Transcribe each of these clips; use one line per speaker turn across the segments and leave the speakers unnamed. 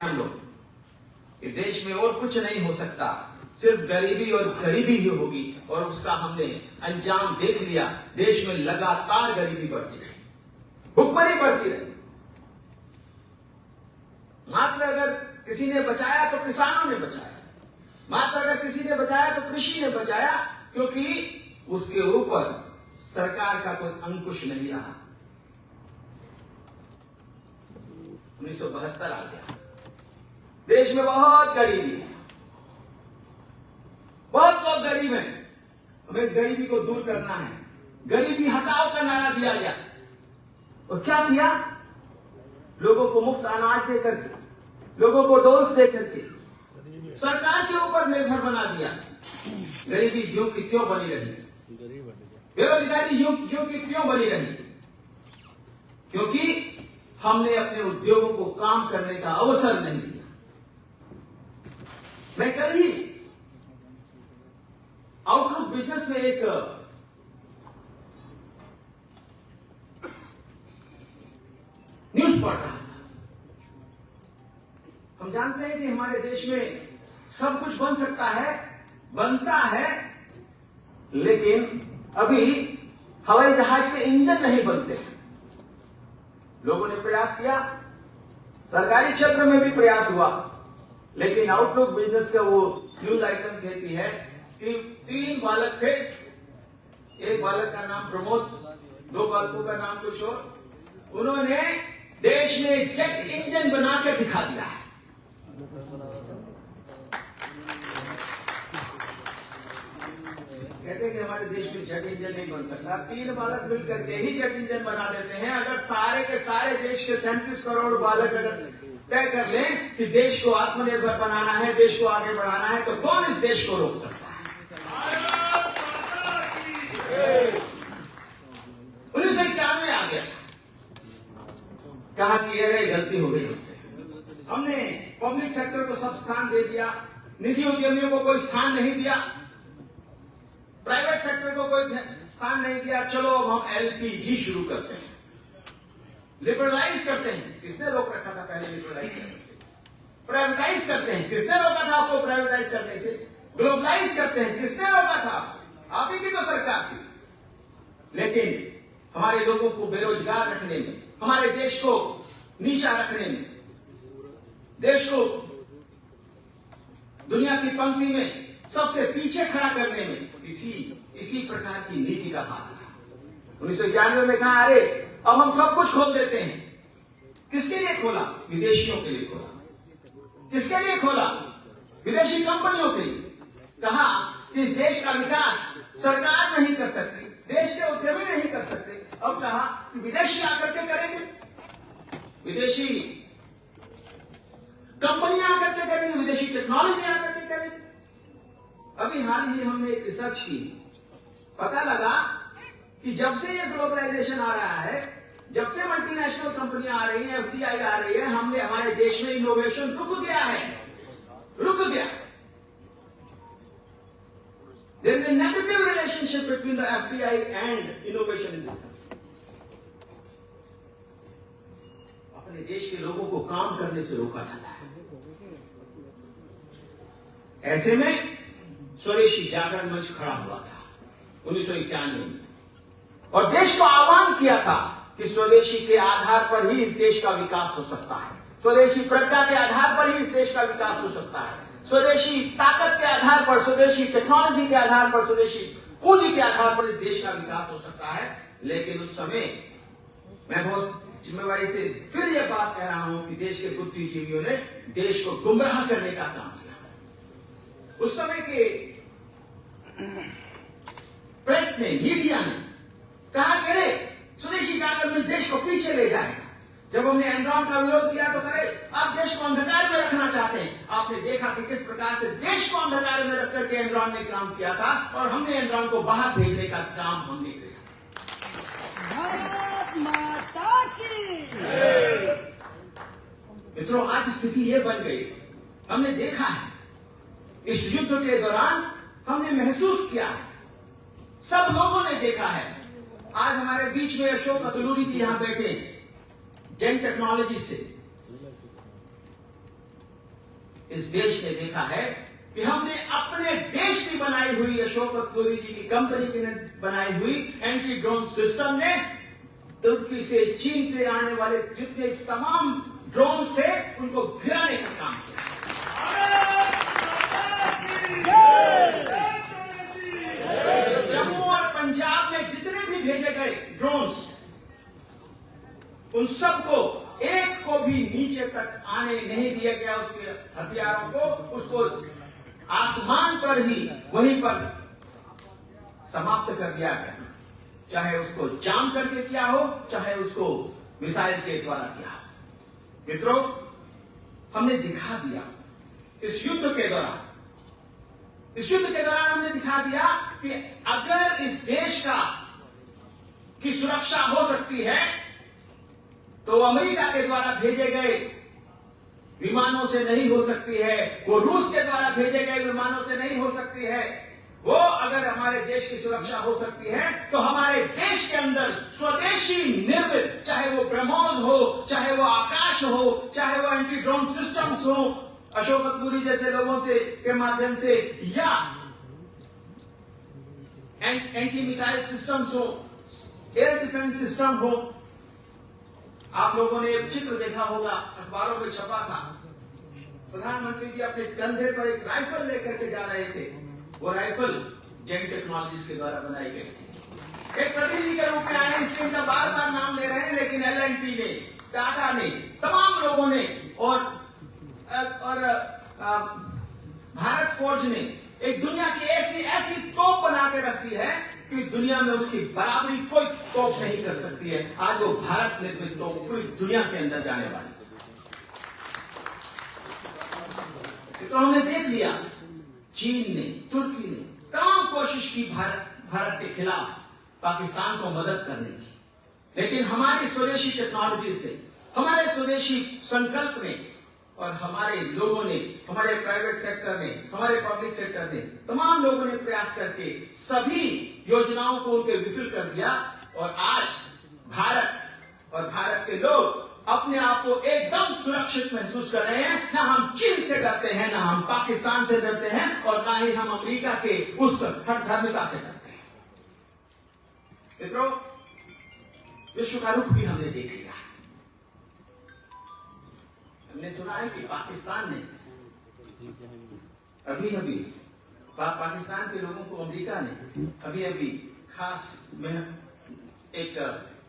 हम लोग इस देश में और कुछ नहीं हो सकता, सिर्फ गरीबी और गरीबी ही होगी। और उसका हमने अंजाम देख लिया। देश में लगातार गरीबी बढ़ती रही, भुखमरी बढ़ती रही। मात्र अगर किसी ने बचाया तो किसानों ने बचाया, मात्र अगर किसी ने बचाया तो कृषि ने बचाया, क्योंकि उसके ऊपर सरकार का कोई अंकुश नहीं रहा। 1972 आ गया, देश में बहुत गरीबी है, बहुत लोग गरीब हैं। हमें इस गरीबी को दूर करना है। गरीबी हटाओ का नारा दिया गया। और क्या किया? लोगों को मुफ्त अनाज दे करके, लोगों को डोज दे करके सरकार के ऊपर निर्भर बना दिया। गरीबी यूं की त्यों बनी रही, बेरोजगारी यूं की त्यों बनी रही, क्योंकि हमने अपने उद्योगों को काम करने का अवसर नहीं दिया। मैं कल ही आउटलुक बिजनेस में एक न्यूज पढ़ रहा था। हम जानते हैं कि हमारे देश में सब कुछ बन सकता है, बनता है, लेकिन अभी हवाई जहाज के इंजन नहीं बनते हैं। लोगों ने प्रयास किया, सरकारी क्षेत्र में भी प्रयास हुआ, लेकिन आउटलुक बिजनेस का वो न्यूज आइटम कहती है कि 3 बालक थे, एक बालक का नाम प्रमोद, 2 बालकों का नाम कुछ और। उन्होंने देश में जेट इंजन बना के दिखा दिया है। कहते हैं कि हमारे देश में जेट इंजन नहीं बन सकता। 3 बालक मिलकर के ही जेट इंजन बना देते हैं। अगर सारे के सारे देश के 37 करोड़ बालक अगर तय कर लें कि देश को आत्मनिर्भर बनाना है, देश को आगे बढ़ाना है, तो कौन इस देश को रोक सकता है? 1991 आ गया था, कहा कि अरे गलती हो गई हमसे, हमने पब्लिक सेक्टर को सब स्थान दे दिया, निजी उद्यमियों को कोई स्थान नहीं दिया, प्राइवेट सेक्टर को कोई स्थान नहीं दिया। चलो अब हम एलपीजी शुरू करते हैं, लिबरलाइज करते हैं। किसने रोक रखा था पहले लिबरलाइज करने से? प्राइवेटाइज करते हैं। किसने रोका था आपको प्राइवेटाइज करने से? ग्लोबलाइज करते हैं। किसने रोका था? आप ही की तो सरकार थी। लेकिन हमारे लोगों को बेरोजगार रखने में, हमारे देश को नीचा रखने में, देश को दुनिया की पंक्ति में सबसे पीछे खड़ा करने में इसी प्रकार की नीति का हाथ था। 1991 में कहा अरे अब हम सब कुछ खोल देते हैं। किसके लिए खोला? विदेशियों के लिए खोला। किसके लिए खोला? विदेशी कंपनियों के लिए। कहा कि इस देश का विकास सरकार नहीं कर सकती, देश के उद्यमी नहीं कर सकते। अब कहा कि विदेशी आकर के करेंगे, विदेशी कंपनियां आकर के करेंगे, विदेशी टेक्नोलॉजी आकर के करेंगे। अभी हाल ही हमने एक रिसर्च की, पता लगा कि जब से ये ग्लोबलाइजेशन आ रहा है, जब से मल्टीनेशनल कंपनियां आ रही हैं, एफडीआई आ रही है, हमारे देश में इनोवेशन रुक गया है, रुक गया। There is a negative relationship between the FDI and innovation in this country. अपने देश के लोगों को काम करने से रोका जाता है। ऐसे में स्वदेशी जागरण मंच खड़ा हुआ था 1991 में, और देश को आह्वान किया था कि स्वदेशी के आधार पर ही इस देश का विकास हो सकता है, स्वदेशी प्रज्ञा के आधार पर ही इस देश का विकास हो सकता है, स्वदेशी ताकत के आधार पर, स्वदेशी टेक्नोलॉजी के आधार पर, स्वदेशी पूंजी के आधार पर इस देश का विकास हो सकता है। लेकिन उस समय मैं बहुत जिम्मेवारी से फिर यह बात कह रहा हूं कि देश के बुद्धिजीवियों ने देश को गुमराह करने का काम किया। उस समय के प्रेस ने, मीडिया ने कहा कि अरे स्वदेशी जागरण में देश को पीछे ले जाएगा। जब हमने एनरॉन का विरोध किया तो करे आप देश को अंधकार में रखना चाहते हैं। आपने देखा कि किस प्रकार से देश को अंधकार में रख करके एनरॉन ने काम किया था, और हमने एनरॉन को बाहर भेजने का काम हमने किया।
भारत माता की।
मित्रों, आज स्थिति यह बन गई, हमने देखा है इस युद्ध के दौरान, हमने महसूस किया है, सब लोगों ने देखा है। आज हमारे बीच में अशोक अतुलूरी जी यहां बैठे जेन टेक्नोलॉजी से, इस देश ने देखा है कि हमने अपने देश की बनाई हुई अशोक पुरी जी की कंपनी की बनाई हुई एंटी ड्रोन सिस्टम ने तुर्की से, चीन से आने वाले जितने तमाम ड्रोन्स थे उनको गिराने का काम किया। जम्मू और पंजाब में जितने भी भेजे गए ड्रोन्स, उन सबको एक को भी नीचे तक आने नहीं दिया गया। उसके हथियारों को, उसको आसमान पर ही वहीं पर समाप्त कर दिया गया, चाहे उसको जाम करके किया हो, चाहे उसको मिसाइल के द्वारा किया हो। मित्रों, हमने दिखा दिया इस युद्ध के दौरान हमने दिखा दिया कि अगर इस देश की सुरक्षा हो सकती है तो अमेरिका के द्वारा भेजे गए विमानों से नहीं हो सकती है, वो रूस के द्वारा भेजे गए विमानों से नहीं हो सकती है। वो अगर हमारे देश की सुरक्षा हो सकती है तो हमारे देश के अंदर स्वदेशी निर्मित, चाहे वो ब्रह्मोस हो, चाहे वो आकाश हो, चाहे वो एंटी ड्रोन सिस्टम्स हो, अशोक पुरी जैसे लोगों से के माध्यम से, या एंटी मिसाइल सिस्टम्स हो, एयर डिफेंस सिस्टम हो। आप लोगों ने एक चित्र देखा होगा, अखबारों में छपा था। प्रधानमंत्री जी अपने कंधे पर एक राइफल लेकर के जा रहे थे। वो राइफल जेन टेक्नोलॉजीज के द्वारा बनाई गई थी। एक प्रतिनिधि के रूप में आए, इसलिए इनका बार बार नाम ले रहे हैं, लेकिन L&T ने, टाटा ने, तमाम लोगों ने और भारत फोर्ज ने एक दुनिया की ऐसी तोप बना के रखती है कि दुनिया में उसकी बराबरी कोई तोप नहीं कर सकती है। आज वो भारत निर्मित तोप पूरी दुनिया के अंदर जाने वाली। तो हमने देख लिया, चीन ने, तुर्की ने तमाम कोशिश की भारत के खिलाफ पाकिस्तान को मदद करने की, लेकिन हमारी स्वदेशी टेक्नोलॉजी से, हमारे स्वदेशी संकल्प ने और हमारे लोगों ने, हमारे प्राइवेट सेक्टर ने, हमारे पब्लिक सेक्टर ने, तमाम लोगों ने प्रयास करके सभी योजनाओं को उनके विफल कर दिया। और आज भारत और भारत के लोग अपने आप को एकदम सुरक्षित महसूस कर रहे हैं। ना हम चीन से डरते हैं, ना हम पाकिस्तान से डरते हैं, और ना ही हम अमेरिका के उस हठधर्मिता से डरते हैं। मित्रों, विश्व का रुख भी हमने देख लिया। हमने सुना है कि पाकिस्तान ने अभी पाकिस्तान के लोगों को अमेरिका ने अभी खास एक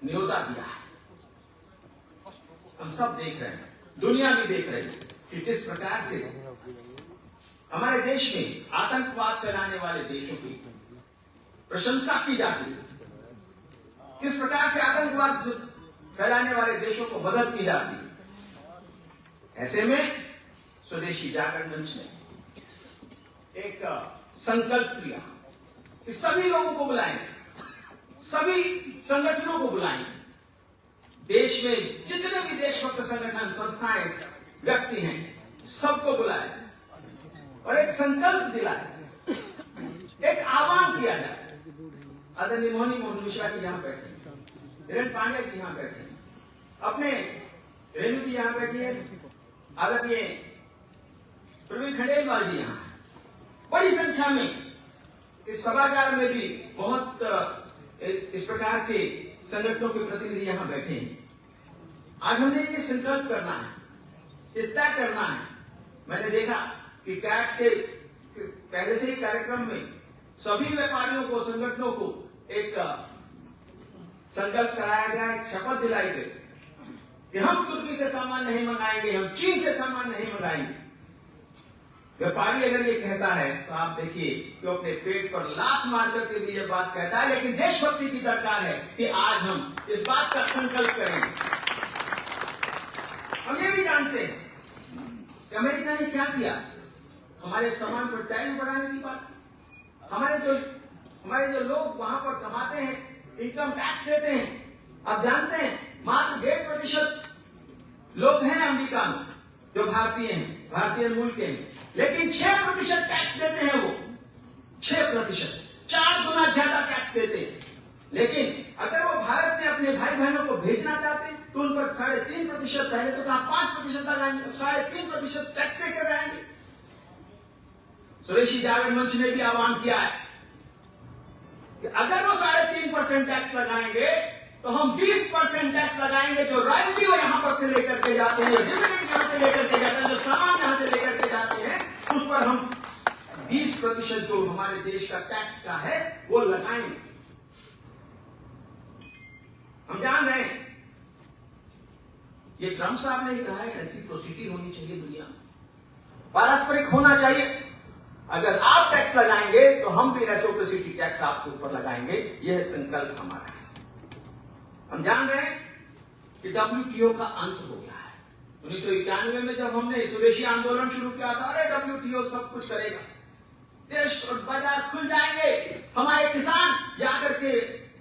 न्योता दिया है। हम सब देख रहे हैं, दुनिया भी देख रही है कि किस प्रकार से हमारे देश में आतंकवाद फैलाने वाले देशों की प्रशंसा की जाती है, किस प्रकार से आतंकवाद फैलाने वाले देशों को मदद की जाती है। ऐसे में स्वदेशी जागरण मंच ने एक संकल्प लिया कि सभी लोगों को बुलाएंगे, सभी संगठनों को बुलाएंगे, देश में जितने भी देशभक्त संगठन, संस्थाएं, व्यक्ति हैं, सबको बुलाए और एक संकल्प दिलाए, एक आह्वान किया जाए। आदरणीय मोहन मिश्रा जी यहाँ बैठे, हिरेन पांड्या जी यहाँ बैठे, अपने रेणु जी यहाँ बैठी है, आदरणीय प्रवीण खंडेलवाल जी यहाँ, बड़ी संख्या में इस सभागार में भी बहुत इस प्रकार के संगठनों के प्रतिनिधि यहाँ बैठे हैं। आज हमने ये संकल्प करना है, ये तय करना है। मैंने देखा कि कैट के पहले से ही कार्यक्रम में सभी व्यापारियों को, संगठनों को एक संकल्प कराया गया, एक शपथ दिलाई गई कि हम तुर्की से सामान नहीं मंगाएंगे, हम चीन से सामान नहीं मंगाएंगे। व्यापारी अगर ये कहता है तो आप देखिए कि अपने पेट पर लात मार करके भी ये बात कहता है, लेकिन देशभक्ति की दरकार है कि आज हम इस बात का संकल्प करेंगे। हम ये भी जानते हैं कि अमेरिका ने क्या किया, हमारे सामान पर टैरिफ बढ़ाने की बात। हमारे जो लोग वहां पर कमाते हैं, इनकम टैक्स देते हैं, आप जानते हैं मात्र 1.5% लोग हैं अमेरिका में जो भारतीय हैं, भारतीय मूल के हैं, लेकिन 6% टैक्स देते हैं। वो 6%, 4 गुना ज्यादा टैक्स देते हैं। लेकिन अगर वो भारत में अपने भाई बहनों को भेजना चाहते तो उन पर 3.5%, पहले तो कहा 5% लगाएंगे, 3.5% टैक्स देकर रहेंगे। स्वदेशी जागरण मंच ने भी आह्वान किया है कि अगर वो 3.5% टैक्स लगाएंगे तो हम 20% टैक्स लगाएंगे, जो रॉयल्टी वो यहां पर से लेकर के जाते हैं, डिविडेंड यहां से लेकर के जाते हैं, जो सामान यहां से लेकर के जाते हैं, उस पर हम 20% जो हमारे देश का टैक्स का है वो लगाएंगे। हम जान रहे हैं, ये ट्रंप साहब ने कहा है रेसिप्रोसिटी होनी चाहिए, दुनिया में पारस्परिक होना चाहिए। अगर आप टैक्स लगाएंगे तो हम भी रेसिप्रोसिटी टैक्स आपके ऊपर लगाएंगे, यह संकल्प हमारा है। हम जान रहे हैं कि WTO का अंत हो गया है। 1991 में जब हमने स्वदेशी आंदोलन शुरू किया था, अरे WTO सब कुछ करेगा, देश और बाजार खुल जाएंगे, हमारे किसान जाकर के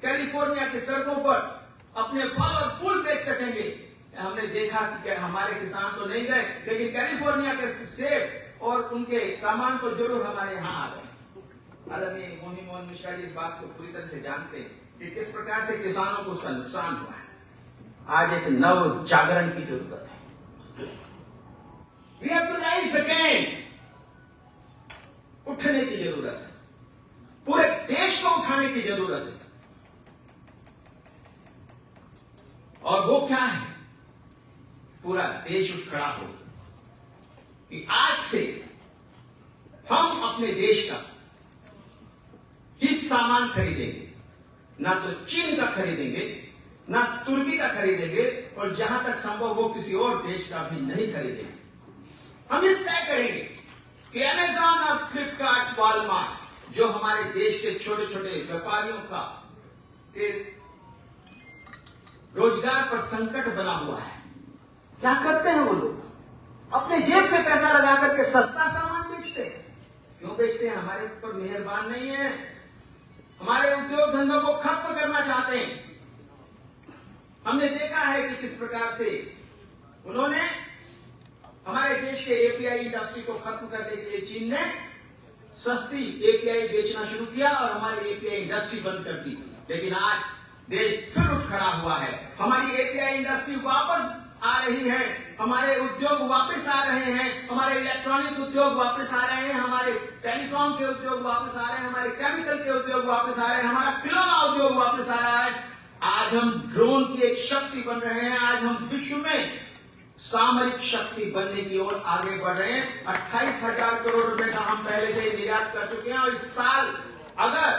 कैलिफोर्निया की सड़कों पर अपने फल और फूल बेच सकेंगे। हमने देखा कि हमारे किसान तो नहीं गए, लेकिन कैलिफोर्निया के सेब और उनके सामान तो जरूर हमारे यहाँ आ गए। आदरणीय मोनी मोहन मिश्रा जी इस बात को पूरी तरह से जानते हैं कि किस प्रकार से किसानों को उसका नुकसान हुआ है। आज एक नव जागरण की जरूरत है। We have to rise again। उठने की जरूरत है, पूरे देश को उठाने की जरूरत है। और वो क्या है? पूरा देश उठ खड़ा हो कि आज से हम अपने देश का ही सामान खरीदेंगे, ना तो चीन का खरीदेंगे, ना तुर्की का खरीदेंगे, और जहां तक संभव हो किसी और देश का भी नहीं खरीदेंगे। हम ये तय करेंगे कि अमेजॉन और फ्लिपकार्ट, वॉलमार्ट, जो हमारे देश के छोटे छोटे व्यापारियों का रोजगार पर संकट बना हुआ है, क्या करते हैं वो लोग? अपने जेब से पैसा लगा करके सस्ता सामान बेचते हैं। क्यों बेचते हैं? हमारे ऊपर मेहरबान नहीं है, हमारे उद्योग धंधों को खत्म करना चाहते हैं। हमने देखा है कि किस प्रकार से उन्होंने हमारे देश के एपीआई इंडस्ट्री को खत्म करने के लिए चीन ने सस्ती एपीआई बेचना शुरू किया और हमारी एपीआई इंडस्ट्री बंद कर दी। लेकिन आज देश फिर उठ खड़ा हुआ है, हमारी एपीआई इंडस्ट्री वापस आ रही है, हमारे उद्योग वापस आ रहे हैं, हमारे इलेक्ट्रॉनिक उद्योग वापस आ रहे हैं, हमारे टेलीकॉम के उद्योग वापस आ रहे हैं, हमारे केमिकल के उद्योग वापस आ रहे हैं, हमारा खिलौना उद्योग वापस आ रहा है। आज हम ड्रोन की एक शक्ति बन रहे हैं, आज हम विश्व में सामरिक शक्ति बनने की ओर आगे बढ़ रहे हैं। 28,000 करोड़ रुपए का हम पहले से निर्यात कर चुके हैं, और इस साल अगर,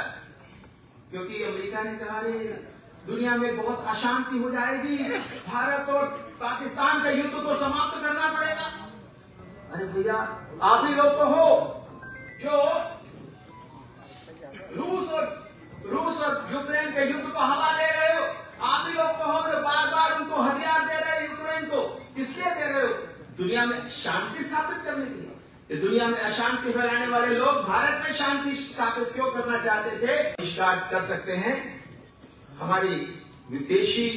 क्योंकि अमेरिका ने कहा दुनिया में बहुत अशांति हो जाएगी, भारत और पाकिस्तान के युद्ध को समाप्त करना पड़ेगा। अरे भैया, आप ही लोग तो हो जो रूस और यूक्रेन के युद्ध को हवा दे रहे हो, आप ही लोग तो हो जो बार बार उनको हथियार दे रहे हो यूक्रेन को। किसलिए दे रहे हो? दुनिया में शांति स्थापित करने के लिए। दुनिया में अशांति फैलाने वाले लोग भारत में शांति स्थापित क्यों करना चाहते थे? स्टार्ट कर सकते हैं। हमारी विदेशी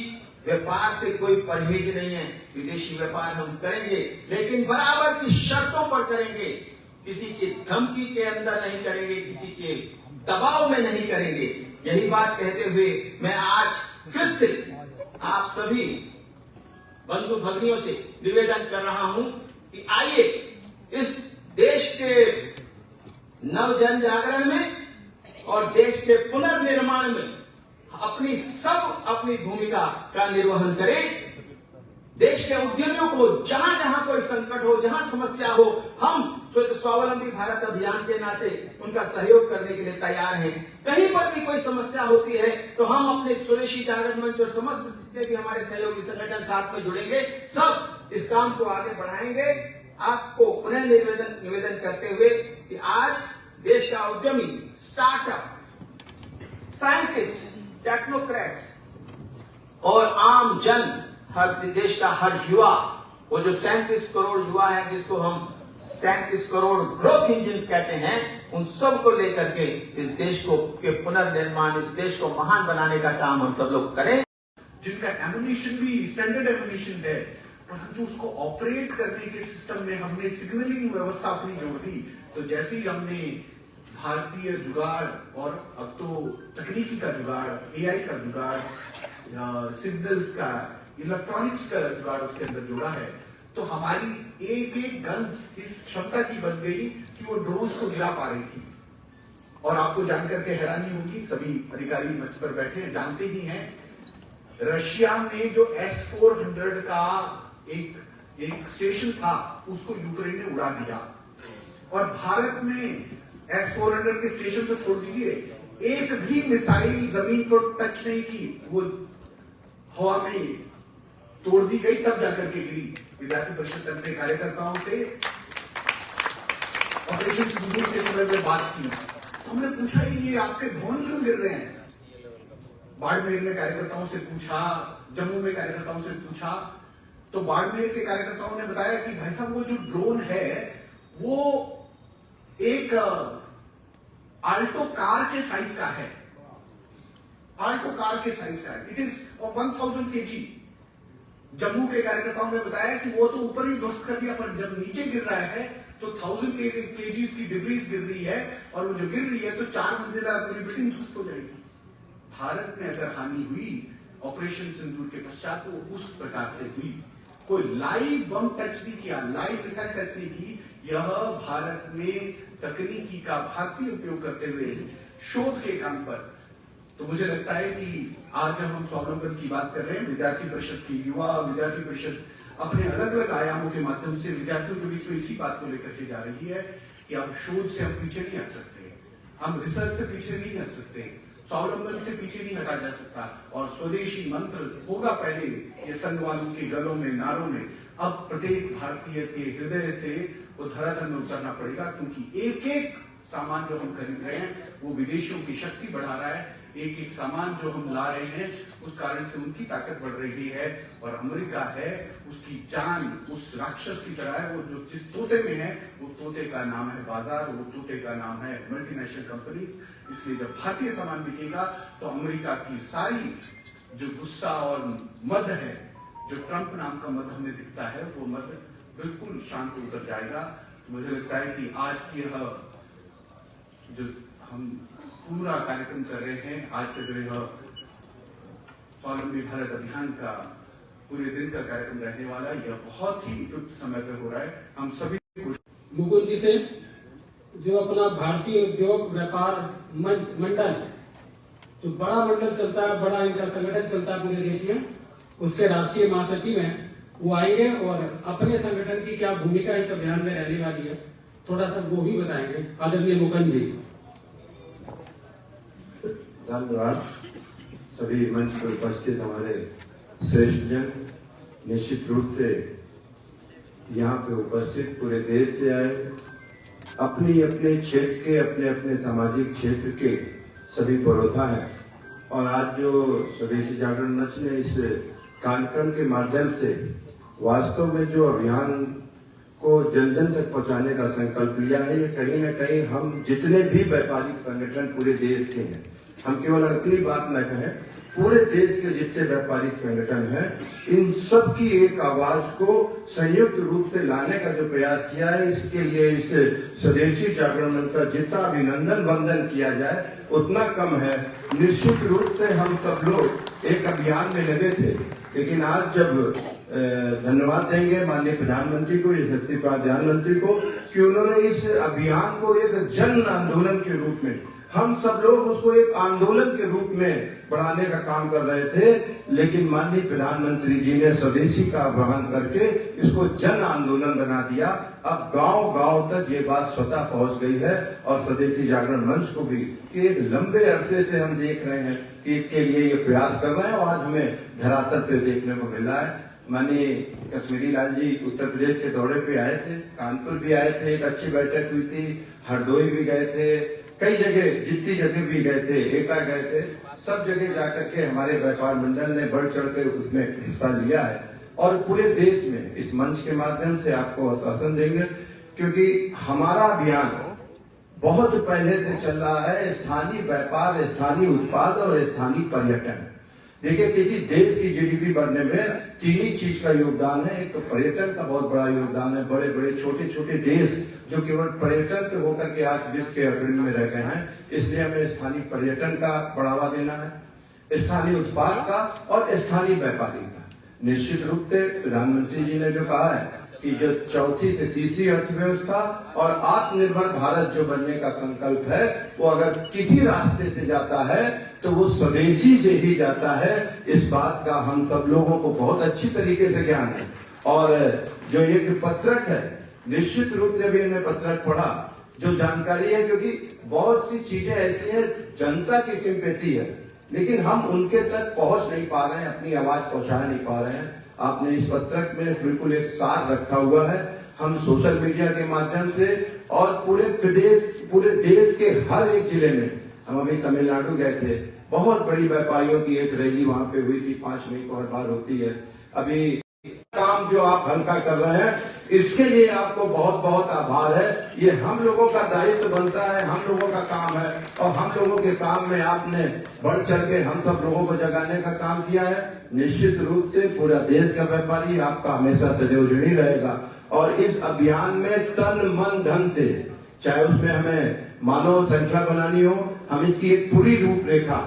व्यापार से कोई परहेज नहीं है, विदेशी व्यापार हम करेंगे, लेकिन बराबर की शर्तों पर करेंगे। किसी की धमकी के अंदर नहीं करेंगे, किसी के दबाव में नहीं करेंगे। यही बात कहते हुए मैं आज फिर से आप सभी बंधु भगिनियों से निवेदन कर रहा हूं कि आइए इस देश के नव जन जागरण में और देश के पुनर्निर्माण में अपनी भूमिका का निर्वहन करें। देश के उद्यमियों को जहां जहां कोई संकट हो, जहां समस्या हो, हम स्वावलंबी भारत अभियान के नाते उनका सहयोग करने के लिए तैयार हैं। कहीं पर भी कोई समस्या होती है तो हम अपने स्वदेशी जागरण मंच और समस्त जितने भी हमारे सहयोगी संगठन साथ में जुड़ेंगे, सब इस काम को आगे बढ़ाएंगे। आपको पुनः निवेदन करते हुए कि आज देश का उद्यमी, स्टार्टअप, साइंटिस्ट, टेक्नोक्रेट्स और आम जन, हर देश का हर युवा, वो जो 37 करोड़ युवा है जिसको हम 37 करोड़ ग्रोथ इंजिन कहते हैं, उन सब को लेकर के इस देश को के पुनर्निर्माण, इस देश को महान बनाने का काम हम सब लोग करें।
जिनका एमुनिशन भी स्टैंडर्ड एमुनिशन है, परंतु उसको ऑपरेट करने के सिस्टम में हमने सिग्नलिंग व्यवस्था अपनी जोड़ दी। तो जैसे ही हमने भारतीय जुगाड़ और अब तो तकनीकी का जुगाड़, एआई का जुगाड़, सिग्नल्स का, इलेक्ट्रॉनिक्स का जुगाड़ उसके अंदर जुड़ा है, तो हमारी एक एक गन्स इस क्षमता की बन गई कि वो ड्रोन्स को गिरा पा रही थी। और आपको जानकर के हैरानी होगी, सभी अधिकारी मंच पर बैठे हैं, जानते ही हैं, रशिया में जो S-400 का एक स्टेशन था उसको यूक्रेन ने उड़ा दिया। और भारत में S-400 के स्टेशन तो छोड़ दीजिए, एक भी मिसाइल जमीन को टच नहीं की, वो हवा में तोड़ दी गई, तब जाकर के गिरी। विद्यार्थी परिषद अपने कार्यकर्ताओं से ऑपरेशन सिंदूर के समय में बात की, तो हमने पूछा ये आपके भवन क्यों गिर रहे हैं? बाड़मेर में कार्यकर्ताओं से पूछा, जम्मू में कार्यकर्ताओं से पूछा, तो बाड़मेर के कार्यकर्ताओं ने बताया कि भाई साहब वो जो ड्रोन है वो एक आल्टो कार के साइज का है, आल्टो कार के साइज का है, इट इज 1000 kg। जम्मू के कार्यकर्ताओं ने बताया कि वो तो ऊपर ही ध्वस्त कर दिया, पर जब नीचे गिर रहा है तो 1000 kg की डिब्रीज गिर रही है, और वो जो गिर रही है तो 4 मंजिला पूरी बिल्डिंग ध्वस्त हो जाएगी। भारत में अगर हानि हुई ऑपरेशन सिंदूर के पश्चात तो वो उस प्रकार से हुई। कोई लाइव बम टच नहीं किया, लाइव मिसाइल टच नहीं की। यह भारत में तकनीकी का भारतीय उपयोग करते हुए शोध के काम पर। तो मुझे लगता है कि आज जब हम स्वावलंबन की बात कर रहे हैं, विद्यार्थी परिषद की, युवा विद्यार्थी परिषद अपने अलग अलग आयामों के माध्यम से विद्यार्थियों के बीच में इसी बात को लेकर के जा रही है कि अब शोध से हम पीछे नहीं हट सकते, हम रिसर्च से पीछे नहीं हट सकते, स्वावलंबन से पीछे नहीं हटा जा सकता। और स्वदेशी मंत्र होगा पहले ये संघ वालों के गलों में, नारों में। अब प्रत्येक भारतीय के हृदय से वो धरातल में उतरना पड़ेगा, क्योंकि एक एक सामान जो हम खरीद रहे हैं वो विदेशियों की शक्ति बढ़ा रहा है। एक एक सामान जो हम ला रहे हैं उस कारण से उनकी ताकत बढ़ रही है। और अमेरिका है, उसकी जान उस राक्षस की तरह है, वो जो जिस तोते में है, वो तोते का नाम है बाजार, वो तोते का नाम है मल्टीनेशनल कंपनीज। इसलिए जब भारतीय सामान बिकेगा तो अमेरिका की सारी जो गुस्सा और मद है, जो ट्रंप नाम का मद हमें दिखता है, वो मद बिल्कुल शांत उतर जाएगा। मुझे लगता है कि आज की यह जो हम पूरा कार्यक्रम कर रहे हैं, आज का जो यह स्वावलंबी भारत अभियान का पूरे दिन का कार्यक्रम रहने वाला, यह बहुत ही उपयुक्त समय पे हो रहा है। हम सभी
मुकुंद जी से जो अपना भारतीय उद्योग व्यापार मंडल, जो बड़ा मंडल चलता है, बड़ा इनका संगठन चलता है पूरे देश में, उसके राष्ट्रीय महासचिव हैं, वो आएंगे और अपने संगठन की क्या भूमिका इस अभियान में रहने वाली है थोड़ा सा वो भी बताएंगे। आदरणीय मुकुंद जी।
धन्यवाद। सभी मंच पर उपस्थित हमारे श्रेष्ठ जन, निश्चित रूप से यहाँ पे उपस्थित पूरे देश से आए, अपनी अपने क्षेत्र के, अपने अपने सामाजिक क्षेत्र के सभी पुरोधा हैं। और आज जो स्वदेशी जागरण मंच ने इस कार्यक्रम के माध्यम से वास्तव में जो अभियान को जन जन तक पहुंचाने का संकल्प लिया है, ये कहीं न कहीं हम जितने भी व्यापारिक संगठन पूरे देश के हैं, हम केवल अपनी बात न कहें, पूरे देश के जितने व्यापारिक संगठन हैं, इन सब की एक आवाज को संयुक्त रूप से लाने का जो प्रयास किया है, इसके लिए इस स्वदेशी जागरण मंच का जितना अभिनंदन वंदन किया जाए उतना कम है। निश्चित रूप से हम सब लोग एक अभियान में लगे थे, लेकिन आज जब धन्यवाद देंगे माननीय प्रधानमंत्री को, यशस्वी प्रधानमंत्री को, कि उन्होंने इस अभियान को एक जन आंदोलन के रूप में, हम सब लोग उसको एक आंदोलन के रूप में बढ़ाने का काम कर रहे थे, लेकिन माननीय प्रधानमंत्री जी ने स्वदेशी का आह्वान करके इसको जन आंदोलन बना दिया। अब गांव गांव तक ये बात स्वतः पहुंच गई है, और स्वदेशी जागरण मंच को भी कि एक लंबे अरसे से हम देख रहे हैं कि इसके लिए ये प्रयास कर रहे हैं, और आज हमें धरातल पे देखने को मिला है। माननीय कश्मीरी लाल जी उत्तर प्रदेश के दौरे पे आए थे, कानपुर भी आए थे, एक अच्छी बैठक हुई थी, हरदोई भी गए थे, कई जगह, जितनी जगह भी गए थे, एटा गए थे, सब जगह जाकर के हमारे व्यापार मंडल ने बढ़ चढ़ कर उसमें हिस्सा लिया है। और पूरे देश में इस मंच के माध्यम से आपको आश्वासन देंगे, क्योंकि हमारा अभियान बहुत पहले से चल रहा है, स्थानीय व्यापार, स्थानीय उत्पाद और स्थानीय पर्यटन। देखिए, किसी देश की जीडीपी बढ़ने में तीन ही चीज का योगदान है। एक तो पर्यटन का बहुत बड़ा योगदान है। बड़े बड़े छोटे छोटे देश जो केवल पर्यटन पे होकर के आज विश्व के अग्रणी में रह गए हैं, इसलिए हमें स्थानीय पर्यटन का बढ़ावा देना है, स्थानीय उत्पाद का और स्थानीय व्यापारी का। निश्चित रूप से प्रधानमंत्री जी ने जो कहा है कि जो चौथी से तीसरी अर्थव्यवस्था और आत्मनिर्भर भारत जो बनने का संकल्प है, वो अगर किसी रास्ते से जाता है तो वो स्वदेशी से ही जाता है। इस बात का हम सब लोगों को बहुत अच्छी तरीके से ज्ञान है। और जो एक पत्रक है, निश्चित रूप से भी हमने पत्रक पढ़ा, जो जानकारी है, क्योंकि बहुत सी चीजें ऐसी हैं जनता की सिंपैथी है, लेकिन हम उनके तक पहुंच नहीं पा रहे हैं, अपनी आवाज पहुंचा नहीं पा रहे हैं। आपने इस पत्रक में बिल्कुल एक सार रखा हुआ है। हम सोशल मीडिया के माध्यम से और पूरे देश के हर एक जिले में, हम अभी तमिलनाडु गए थे, बहुत बड़ी व्यापारियों की एक रैली वहां पे हुई थी, 5 मई को हर बार होती है। अभी काम जो आप हल्का कर रहे हैं, इसके लिए आपको बहुत बहुत आभार है। ये हम लोगों का दायित्व बनता है, हम लोगों का काम है, और हम लोगों के काम में आपने बढ़ चढ़ के हम सब लोगों को जगाने का काम किया है। निश्चित रूप से पूरा देश का व्यापारी आपका हमेशा सदैव ऋणी रहेगा। और इस अभियान में तन मन धन से, चाहे उसमें हमें मानव श्रृंखला बनानी हो, हम इसकी एक पूरी रूपरेखा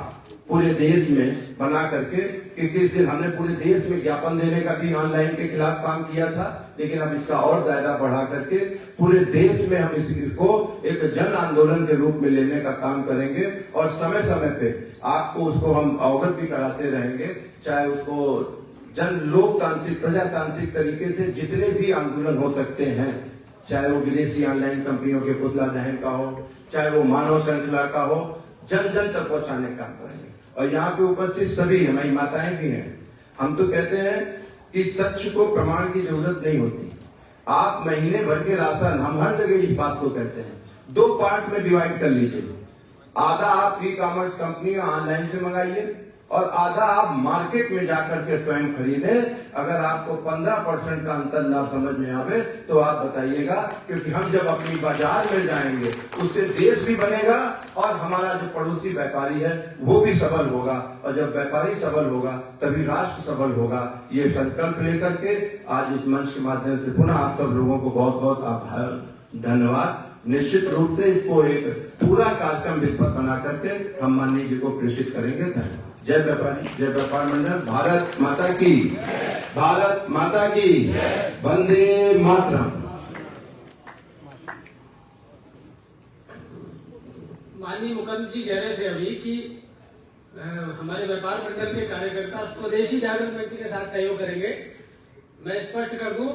पूरे देश में बना करके, क्योंकि इस दिन हमने पूरे देश में ज्ञापन देने का भी ऑनलाइन के खिलाफ काम किया था, लेकिन अब इसका और दायरा बढ़ा करके पूरे देश में हम इसको एक जन आंदोलन के रूप में लेने का काम करेंगे। और समय समय पे आपको उसको हम अवगत भी कराते रहेंगे, चाहे उसको जन लोकतांत्रिक प्रजातांत्रिक तरीके से जितने भी आंदोलन हो सकते हैं, चाहे वो विदेशी ऑनलाइन कंपनियों के पुतला दहन का हो, चाहे वो मानव श्रृंखला का हो, जन जन तक पहुंचाने का काम करेंगे। और यहाँ पे उपस्थित सभी हमारी माताएं भी हैं। हम तो कहते हैं कि सच को प्रमाण की जरूरत नहीं होती। आप महीने भर के राशन, हम हर जगह इस बात को कहते हैं, 2 पार्ट में डिवाइड कर लीजिए। आधा आप ई कॉमर्स कंपनी ऑनलाइन से मंगाइए और आधा आप मार्केट में जाकर के स्वयं खरीदें। अगर आपको 15% का अंतर ना समझ में आवे तो आप बताइएगा, क्योंकि हम जब अपनी बाजार में जाएंगे उससे देश भी बनेगा और हमारा जो पड़ोसी व्यापारी है वो भी सबल होगा, और जब व्यापारी सबल होगा तभी राष्ट्र सबल होगा। ये संकल्प लेकर के आज इस मंच के माध्यम से पुनः आप सब लोगों को बहुत बहुत आभार, धन्यवाद। निश्चित रूप से इसको एक पूरा कार्यक्रम विधिवत बना करके हम माननीय जी को प्रेषित करेंगे। धन्यवाद। जय व्यापारी, जय व्यापार मंडल। भारत माता की, भारत माता की, वंदे मातरम।
माननीय मुकुंद जी कह रहे थे अभी कि हमारे व्यापार मंडल के कार्यकर्ता स्वदेशी जागरण मंच के साथ सहयोग करेंगे। मैं स्पष्ट कर दूं,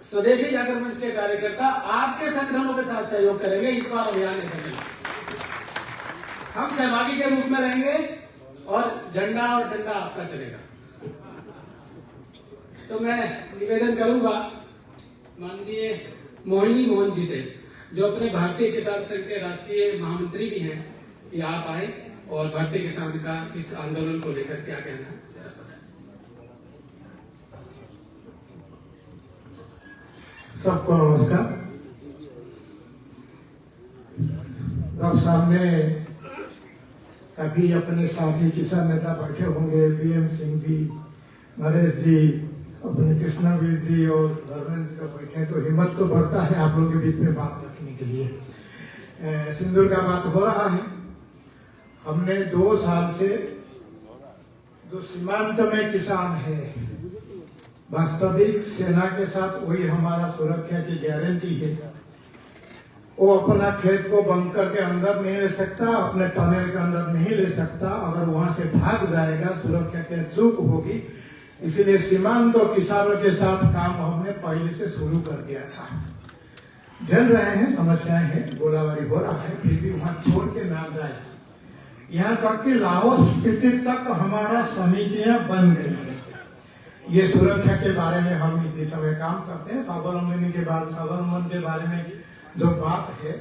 स्वदेशी जागरण मंच के कार्यकर्ता आपके संगठनों के साथ सहयोग करेंगे। इस बार अभियान में हम सहभागी के रूप में रहेंगे और झंडा और डंडा आपका चलेगा। तो मैं निवेदन करूंगा माननीय मोहिनी मोहन जी से, जो अपने भारतीय किसान संघ के राष्ट्रीय महामंत्री भी हैं, कि आप आए और भारतीय किसान का इस आंदोलन को लेकर क्या कहना है।
सबको नमस्कार। अब सामने अभी अपने साथी किसान नेता बैठे होंगे, बीएम सिंह जी, नरेश जी, अपने कृष्णावीर जी और धर्मेंद्र जी का बैठे, तो हिम्मत तो बढ़ता है आप लोगों के बीच में बात रखने के लिए। सिंदूर का बात हो रहा है। हमने 2 साल से जो सीमांत में किसान है, वास्तविक सेना के साथ वही हमारा सुरक्षा की गारंटी है। वो अपना खेत को बंकर के अंदर नहीं ले सकता, अपने टनल के अंदर नहीं ले सकता। अगर वहां से भाग जाएगा सुरक्षा की चूक होगी। इसीलिए सीमांत और किसानों के साथ काम हमने पहले से शुरू कर दिया था। झेल रहे हैं, समस्याएं हैं, गोलाबारी हो रहा है, फिर भी वहां छोड़ के ना जाए। यहाँ तक कि लाहौल स्पीति तक हमारा समितियां बन गई है। ये सुरक्षा के बारे में हम इस दिशा में काम करते हैं। स्वावलंबन के बारे में जो बात है,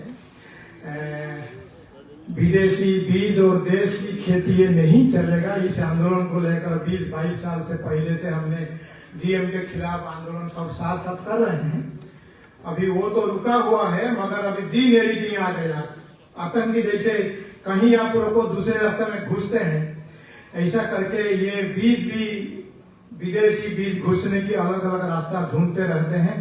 विदेशी बीज और देश की खेती ये नहीं चलेगा। इस आंदोलन को लेकर 20-22 साल से पहले से हमने जीएम के खिलाफ आंदोलन सब साथ साथ कर रहे हैं। अभी वो तो रुका हुआ है, मगर अभी जी नेरेटिव आ गया। आतंकी जैसे कहीं आप लोग को दूसरे रास्ते में घुसते हैं, ऐसा करके ये बीज भी विदेशी बीज घुसने की अलग अलग रास्ता ढूंढते रहते हैं।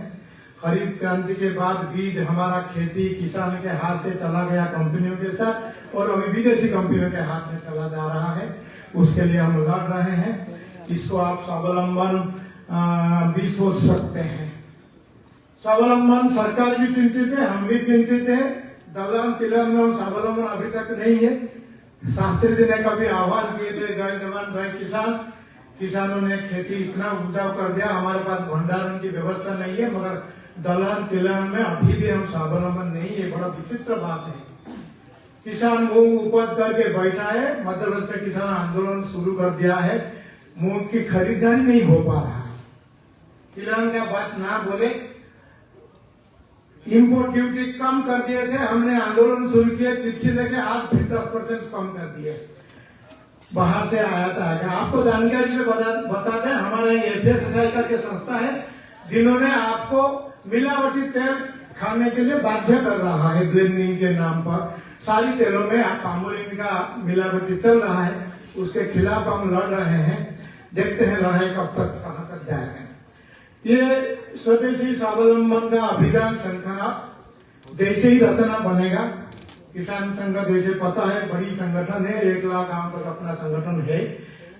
हरित क्रांति के बाद बीज हमारा खेती किसान के हाथ से चला गया कंपनियों के साथ, और अभी विदेशी कंपनियों के हाथ में चला जा रहा है। उसके लिए हम लड़ रहे हैं। इसको आप स्वावलंबन भी सोच सकते हैं। स्वावलंबन सरकार भी चिंतित है, हम भी चिंतित है। दलहन तिलहन में स्वावलंबन अभी तक नहीं है। शास्त्री जी ने कभी आह्वान किए थे, जय जवान जय किसान। किसानों ने खेती इतना उपजाऊ कर दिया, हमारे पास भंडारण की व्यवस्था नहीं है, मगर दलहन तिलहन में अभी भी हम स्वावलंबन नहीं है। बड़ा विचित्र बात है। किसान मूंग उपज करके बैठा है, मध्य प्रदेश में किसान आंदोलन शुरू कर दिया है, मूंग की खरीदारी नहीं हो पा रहा है। तिलहन का बात ना बोले, इंपोर्ट ड्यूटी कम कर दिए थे, हमने आंदोलन शुरू किया, चिट्ठी लेके आज फिर 10% कम कर दिए। बाहर से आयात आएगा। आपको जानकारी में बता दें, हमारे FSSAI करके संस्था है जिन्होंने आपको मिलावटी तेल खाने के लिए बाध्य कर रहा है। ब्लेंडिंग के नाम पर सारी तेलों में पामोलिन का मिलावटी चल रहा है, उसके खिलाफ हम लड़ रहे हैं। देखते हैं लड़ाई कब तक कहां तक जाएगा। ये स्वदेशी स्वावलंबन का अभियान संगठन जैसे ही रचना बनेगा, किसान संघ जैसे पता है बड़ी संगठन है, 1 लाख गांव तक अपना संगठन है।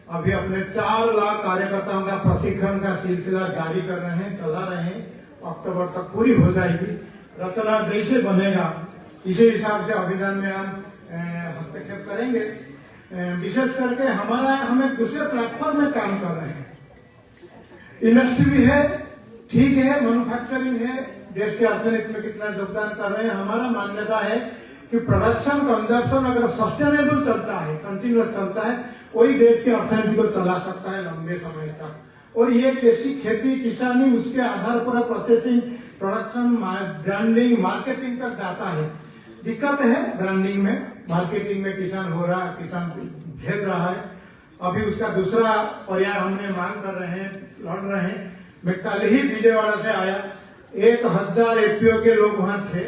अभी अपने 4 लाख कार्यकर्ताओं का प्रशिक्षण का सिलसिला जारी कर रहे हैं, चला रहे हैं। अक्टूबर तक पूरी हो जाएगी। रचना जैसे बनेगा इसी हिसाब से अभियान में हम हस्तक्षेप करेंगे। विशेष करके हम एक दूसरे प्लेटफॉर्म में काम कर रहे हैं। इंडस्ट्री भी है, ठीक है, मैन्युफैक्चरिंग है, देश के अर्थनीति में कितना योगदान कर रहे हैं। हमारा मान्यता है कि प्रोडक्शन कंजप्शन अगर सस्टेनेबल चलता है, कंटिन्यूअस चलता है, वही देश के अर्थनीति को चला सकता है लंबे समय तक। और ये कैसी खेती किसानी उसके आधार पर प्रोसेसिंग, प्रोडक्शन, ब्रांडिंग, मार्केटिंग तक जाता है। दिक्कत है ब्रांडिंग में, मार्केटिंग में किसान हो रहा है, किसान झेल रहा है। अभी उसका दूसरा पर्याय हमने मांग कर रहे हैं, लड़ रहे हैं। मैं कल ही विजयवाड़ा से आया, 1000 FPO के लोग वहां थे।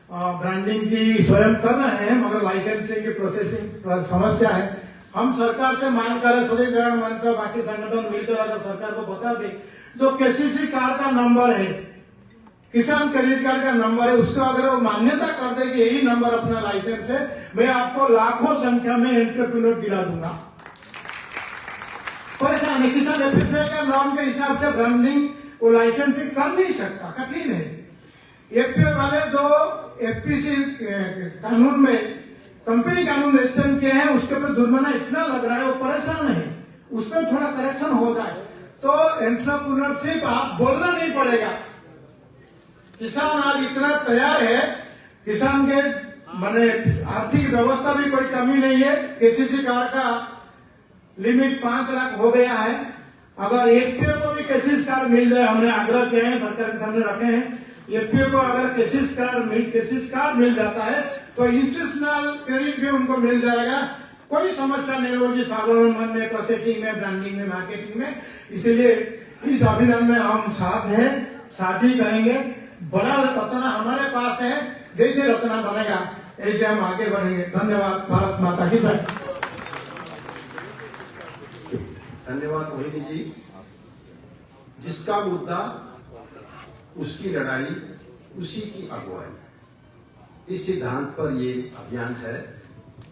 ब्रांडिंग की स्वयं कर रहे हैं, मगर लाइसेंसिंग की प्रोसेसिंग समस्या है। हम सरकार से मांग करें, स्वदेश जागरण मंच और बाकी संगठन मिलकर अगर सरकार को बता दे, जो KCC कार्ड का नंबर है, किसान क्रेडिट कार्ड का नंबर है, उसको अगर वो मान्यता कर दे कि यही नंबर अपना लाइसेंस है, मैं आपको लाखों संख्या में एंटरप्रेन्योर दिला दूंगा। परेशान है किसान। FSSAI का नाम के हिसाब से ब्रांडिंग वो लाइसेंसिंग कर नहीं सकता, कठिन है। FPO वाले जो FPC कानून में कंपनी कानून रजिस्टर किए हैं, उसके ऊपर जुर्माना इतना लग रहा है, वो परेशान है। उस पर थोड़ा करेक्शन हो जाए तो एंटरप्रेन्योरशिप आप बोलना नहीं पड़ेगा। किसान आज इतना तैयार है, किसान के माने आर्थिक व्यवस्था भी कोई कमी नहीं है। KCC कार्ड का लिमिट 5 लाख हो गया है। अगर FPO को भी KCC कार्ड मिल जाए, हमने आग्रह किया है, सरकार के सामने रखे हैं, FPO को अगर KCC कार्ड मिल जाता है तो इंस्टीट्यूशनल क्रेडिट भी उनको मिल जाएगा। कोई समस्या नहीं होगी स्वावलंबन में, प्रोसेसिंग में, ब्रांडिंग में, मार्केटिंग में। इसलिए इस अभियान में हम साथ हैं, साथ ही करेंगे। बड़ा रचना हमारे पास है, जैसे रचना बनेगा ऐसे हम आगे बढ़ेंगे। धन्यवाद। भारत माता की जय।
धन्यवाद मोहिनी जी। जिसका मुद्दा उसकी लड़ाई, उसी की अगुवाई, इस सिद्धांत पर ये अभियान है।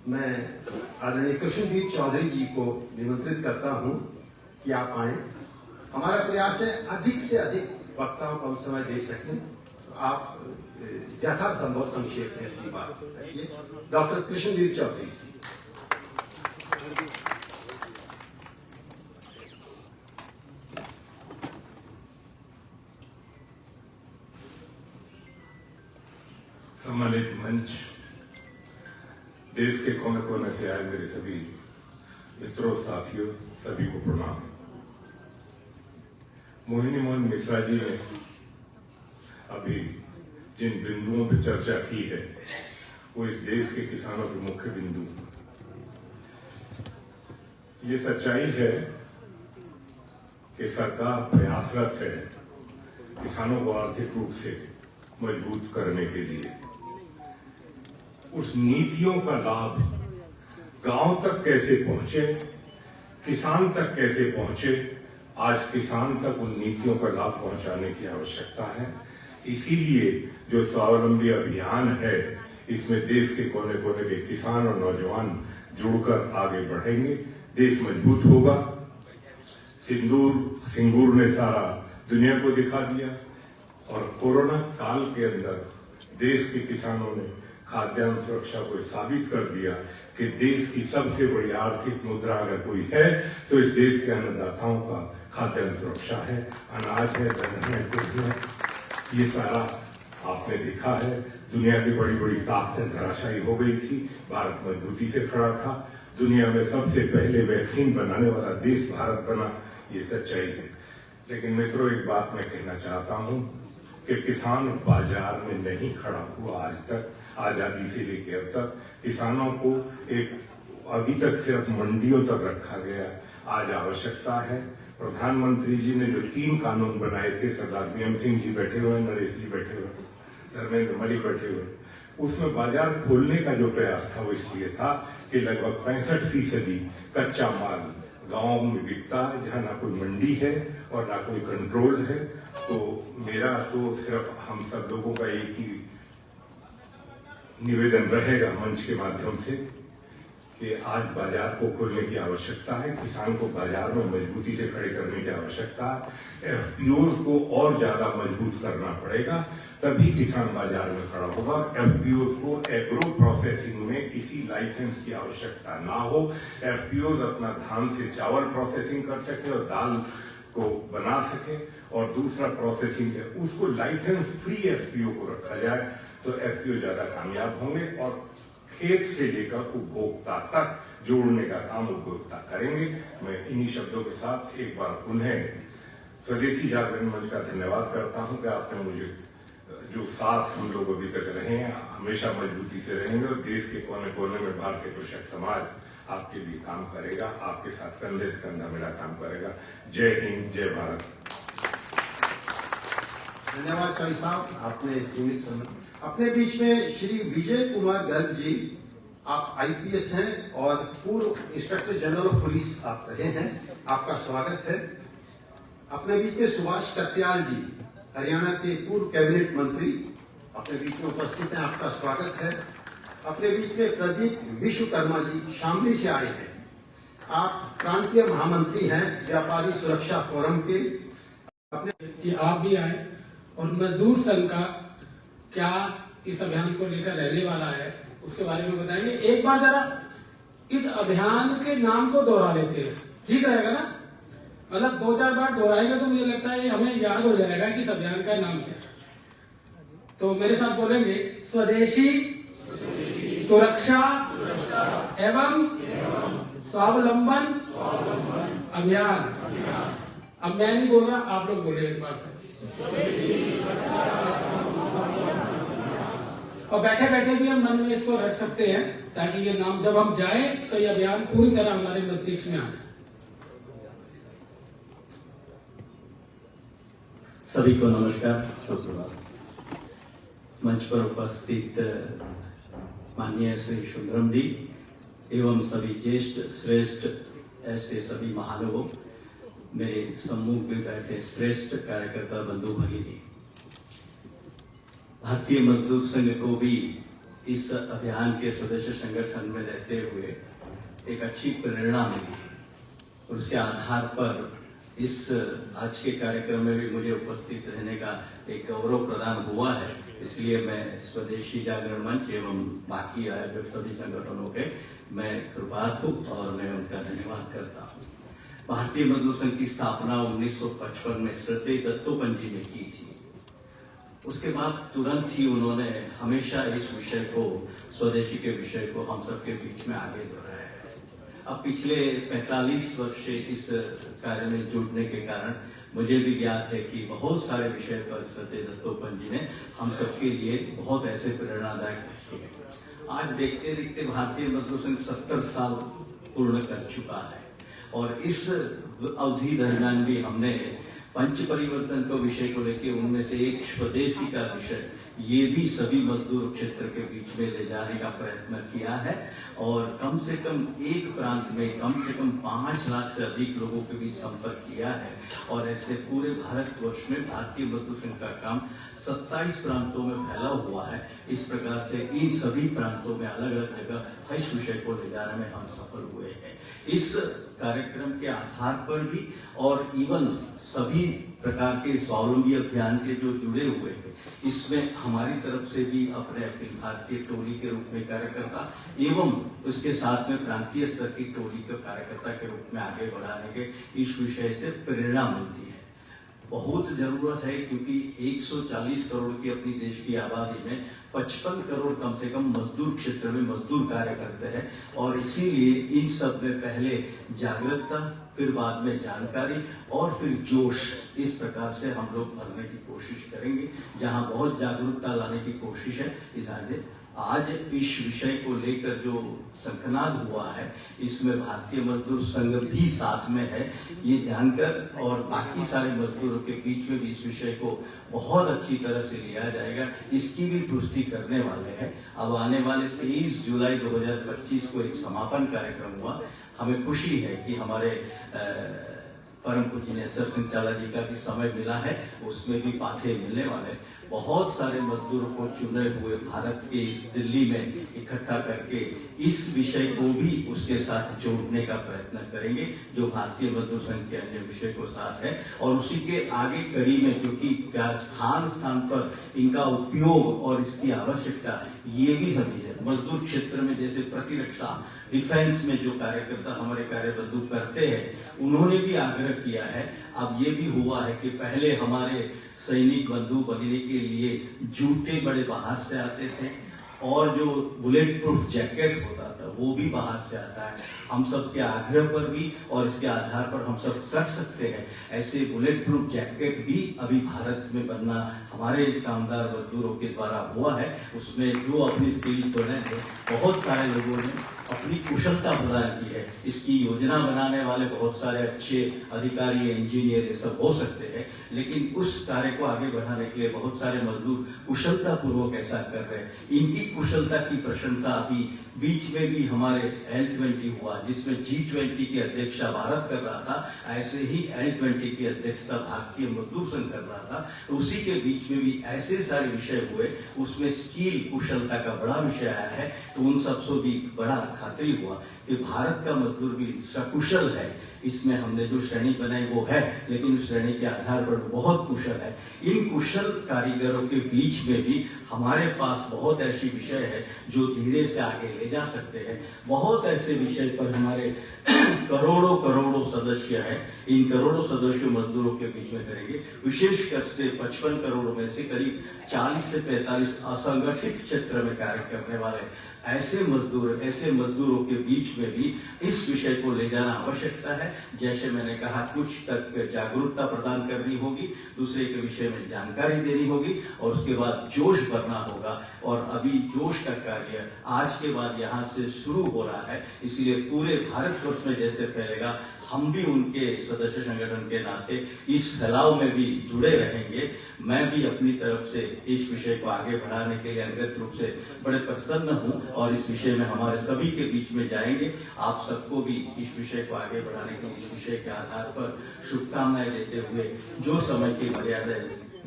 मैं आदरणीय कृष्णवीर चौधरी जी को निमंत्रित करता हूं कि आप आए। हमारा प्रयास है अधिक से अधिक वक्ताओं को हम समय दे सकें, तो आप यथासंभव संक्षेप में अपनी बात रखिए। डॉक्टर कृष्णवीर चौधरी जी।
सम्मानित मंच, देश के कोने कोने से आए मेरे सभी मित्रों, साथियों, सभी को प्रणाम। मोहिनी मोहन मिश्रा जी ने अभी जिन बिंदुओं पर चर्चा की है, वो इस देश के किसानों के मुख्य बिंदु। ये सच्चाई है कि सरकार प्रयासरत है किसानों को आर्थिक रूप से मजबूत करने के लिए। उस नीतियों का लाभ गांव तक कैसे पहुंचे, किसान तक कैसे पहुंचे, आज किसान तक उन नीतियों का लाभ पहुंचाने की आवश्यकता है। इसीलिए जो स्वावलंबी अभियान है, इसमें देश के कोने कोने के किसान और नौजवान जुड़कर आगे बढ़ेंगे, देश मजबूत होगा। सिंगूर ने सारा दुनिया को दिखा दिया और कोरोना काल के अंदर देश के किसानों ने खाद्यान्न सुरक्षा को साबित कर दिया कि देश की सबसे बड़ी आर्थिक मुद्रा अगर कोई है तो इस देश के अन्नदाताओं का खाद्यान्न सुरक्षा है, अनाज है, दलहन है, गेहूं है। ये सारा आपने देखा है। दुनिया की बड़ी बड़ी ताकतें धराशायी हो गई थी, भारत मजबूती से खड़ा था। दुनिया में सबसे पहले वैक्सीन बनाने वाला देश भारत बना, ये सच्चाई है। लेकिन मित्रों, एक बात मैं कहना चाहता हूं कि किसान बाजार में नहीं खड़ा हुआ आज तक, आजादी से लेकर अब तक। किसानों को अभी तक सिर्फ मंडियों तक रखा गया। आज आवश्यकता है, प्रधानमंत्री जी ने जो 3 कानून बनाए थे, सरदार भीम सिंह जी बैठे हुए, नरेश जी बैठे हुए, धर्मेंद्र मलिक बैठे हुए, उसमें बाजार खोलने का जो प्रयास था वो इसलिए था कि लगभग 65% कच्चा माल गांव में बिकता है, जहां ना कोई मंडी है और ना कोई कंट्रोल है। तो मेरा तो सिर्फ हम सब लोगों का एक ही निवेदन रहेगा मंच के माध्यम से कि आज बाजार को खोलने की आवश्यकता है, किसान को बाजार में मजबूती से खड़े करने की आवश्यकता है। एफपीओज को और ज्यादा मजबूत करना पड़ेगा, तभी किसान बाजार में खड़ा होगा। एफपीओज को एग्रो प्रोसेसिंग में किसी लाइसेंस की आवश्यकता ना हो। एफपीओज अपना धान से चावल प्रोसेसिंग कर सके और दाल को बना सके, और दूसरा प्रोसेसिंग है उसको लाइसेंस फ्री एफपीओ को रखा जाए तो एफपीओ ज्यादा कामयाब होंगे और खेत से लेकर उपभोक्ता तक जोड़ने का काम उपभोक्ता करेंगे। मैं इन्हीं शब्दों के साथ एक बार पुनः स्वदेशी जागरण मंच का धन्यवाद करता हूं कि आपने मुझे जो साथ हम लोग अभी तक रहे हैं, हमेशा मजबूती से रहेंगे और देश के कोने कोने में भारतीय कृषक समाज आपके लिए काम करेगा, आपके साथ कंधे से कंधा मिला काम करेगा। जय हिंद, जय भारत।
धन्यवाद चौधरी साहब, आपने सीमित समय। अपने बीच में श्री विजय कुमार गर्ग जी, आप आईपीएस हैं और पूर्व इंस्पेक्टर जनरल ऑफ पुलिस आप रहे हैं, आपका स्वागत है। अपने बीच में सुभाष कत्याल जी, हरियाणा के पूर्व कैबिनेट मंत्री, अपने बीच में उपस्थित हैं, आपका स्वागत है। अपने बीच में प्रदीप विश्वकर्मा जी शामली से आए हैं, आप प्रांतीय महामंत्री हैं व्यापारी सुरक्षा फोरम के।
अपने कि आप भी आए और मजदूर संघ का क्या इस अभियान को लेकर रहने वाला है उसके बारे में बताएंगे। एक बार जरा इस अभियान के नाम को दोहरा लेते हैं, ठीक रहेगा ना? मतलब 2-4 बार दोहराएंगे तो मुझे लगता है हमें याद हो जाएगा कि इस अभियान का नाम क्या है। तो मेरे साथ बोलेंगे, स्वदेशी सुरक्षा एवं स्वावलंबन अभियान। अब मैं नहीं बोल रहा, आप लोग बोले एक बार से। और बैठे बैठे भी हम मन में इसको रख सकते हैं ताकि ये नाम जब हम जाए तो ये अभियान पूरी तरह हमारे मस्तिष्क में आए।
सभी को नमस्कार, सुप्रभात। मंच पर उपस्थित माननीय श्री सुंदरम जी एवं सभी ज्येष्ठ श्रेष्ठ ऐसे सभी महानुभाव, मेरे सम्मुख में बैठे श्रेष्ठ कार्यकर्ता बंधु भगिनी, भारतीय मजदूर संघ को भी इस अभियान के सदस्य संगठन में रहते हुए एक अच्छी प्रेरणा मिली। उसके आधार पर इस आज के कार्यक्रम में भी मुझे उपस्थित रहने का एक गौरव प्रदान हुआ है। इसलिए मैं स्वदेशी जागरण मंच एवं बाकी आयोजक सभी संगठनों के मैं कृतज्ञ हूँ और मैं उनका धन्यवाद करता हूँ। भारतीय मजदूर संघ की स्थापना 1955 में श्रद्धेय दत्तोपंत जी ने की थी। उसके बाद तुरंत ही उन्होंने हमेशा इस विषय को, स्वदेशी के विषय को हम सबके बीच में आगे बढ़ाया है। अब पिछले 45 वर्ष से इस कार्य में जुड़ने के कारण मुझे भी ज्ञात है कि बहुत सारे विषय पर श्रद्धेय दत्तोपंत जी ने हम सबके लिए बहुत ऐसे प्रेरणादायक किए। आज देखते देखते भारतीय मजदूर संघ 70 साल पूर्ण कर चुका है और इस अवधि दरमियान भी हमने पंच परिवर्तन को विषय को लेकर उनमें से एक स्वदेशी का विषय ये भी सभी मजदूर क्षेत्र के बीच में ले जाने का प्रयत्न किया है और कम से कम एक प्रांत में कम से कम 5 लाख से अधिक लोगों के बीच संपर्क किया है और ऐसे पूरे भारतवर्ष में भारतीय मजदूर संघ का काम 27 प्रांतों में फैला हुआ है। इस प्रकार से इन सभी प्रांतों में अलग अलग जगह इस विषय को ले जाने में हम सफल हुए हैं। इस कार्यक्रम के आधार पर भी और इवन सभी प्रकार के स्वावलंबी अभियान के जो जुड़े हुए हैं, इसमें हमारी तरफ से भी अपने अखिल भारतीय टोली के रूप में कार्यकर्ता एवं उसके साथ में प्रांतीय स्तर की टोली के कार्यकर्ता के रूप में आगे बढ़ाने के इस विषय से प्रेरणा मिलती है। बहुत जरूरत है क्योंकि 140 करोड़ की अपनी देश की आबादी में 55 करोड़ कम से कम मजदूर क्षेत्र में मजदूर कार्य करते हैं और इसीलिए इन सब में पहले जागरूकता, फिर बाद में जानकारी और फिर जोश, इस प्रकार से हम लोग भरने की कोशिश करेंगे। जहां बहुत जागरूकता लाने की कोशिश है, इस आज इस विषय को लेकर जो संकनाद हुआ है, इसमें भारतीय मजदूर संघ भी साथ में है, ये जानकर और बाकी सारे मजदूरों के बीच में भी इस विषय को बहुत अच्छी तरह से लिया जाएगा, इसकी भी पुष्टि करने वाले हैं। अब आने वाले 23 जुलाई 2025 को एक समापन कार्यक्रम हुआ। हमें खुशी है कि हमारे परम पूजनीय सर सिंह चावला जी का भी समय मिला है, उसमें भी पाथे मिलने वाले। बहुत सारे मजदूरों को चुने हुए भारत के इस दिल्ली में इकट्ठा करके इस विषय को भी उसके साथ जोड़ने का प्रयत्न करेंगे जो भारतीय मजदूर संघ के अन्य विषय को साथ है और उसी के आगे कड़ी में, क्योंकि स्थान स्थान पर इनका उपयोग और इसकी आवश्यकता ये भी समझी है। मजदूर क्षेत्र में जैसे प्रतिरक्षा डिफेंस में जो कार्यकर्ता हमारे कार्यबंधु करते हैं, उन्होंने भी आग्रह किया है। अब ये भी हुआ है कि पहले हमारे सैनिक बंधु बनने के लिए जूते बड़े बाहर से आते थे और जो बुलेट प्रूफ जैकेट होता था वो भी बाहर से आता है। हम सब के आग्रह पर भी और इसके आधार पर हम सब कर सकते हैं, ऐसे बुलेट प्रूफ जैकेट भी अभी भारत में बनना हमारे कामदार मजदूरों के द्वारा हुआ है। उसमें जो अपनी स्किल बने थे, बहुत सारे लोगों ने अपनी कुशलता प्रदान की है। इसकी योजना बनाने वाले बहुत सारे अच्छे अधिकारी, इंजीनियर ये सब हो सकते हैं, लेकिन उस कार्य को आगे बढ़ाने के लिए बहुत सारे मजदूर कुशलता पूर्वक ऐसा कर रहे हैं। इनकी कुशलता की प्रशंसा अभी बीच में भी हमारे L20 हुआ, जिसमें G20 की अध्यक्षता भारत कर रहा था, ऐसे ही L20 की अध्यक्षता भारतीय मजदूर संघ कर रहा था। उसी के बीच में भी ऐसे सारे विषय हुए, उसमें स्किल कुशलता का बड़ा विषय आया है। तो उन सबसे भी बड़ा खातरी हुआ कि भारत का मजदूर भी सकुशल है। इसमें हमने जो श्रेणी बनाई वो है, लेकिन उस श्रेणी के आधार पर बहुत कुशल है। इन कुशल कारीगरों के बीच में भी हमारे पास बहुत ऐसी विषय है जो धीरे से आगे ले जा सकते हैं। बहुत ऐसे विषय पर हमारे करोड़ों सदस्य हैं। इन करोड़ों सदस्यों मजदूरों के बीच में करेंगे। विशेषकर से 55 करोड़ में से करीब 40 से 45 असंगठित क्षेत्र में कार्य करने वाले ऐसे मजदूरों के बीच में भी इस विषय को ले जाना आवश्यकता है। जैसे मैंने कहा, कुछ तक जागरूकता प्रदान करनी होगी, दूसरे के विषय में जानकारी देनी होगी और उसके बाद जोश भरना होगा। और अभी जोश का कार्य आज के बाद यहाँ से शुरू हो रहा है, इसलिए पूरे भारतवर्ष में जैसे फैलेगा, हम भी उनके सदस्य संगठन के नाते इस फैलाव में भी जुड़े रहेंगे। मैं भी अपनी तरफ से इस विषय को आगे बढ़ाने के लिए अंगत रूप से बड़े प्रसन्न हूं और इस विषय में हमारे सभी के बीच में जाएंगे। आप सबको भी इस विषय को आगे बढ़ाने के लिए इस विषय के आधार पर शुभकामनाएं देते हुए, जो समय की मर्यादा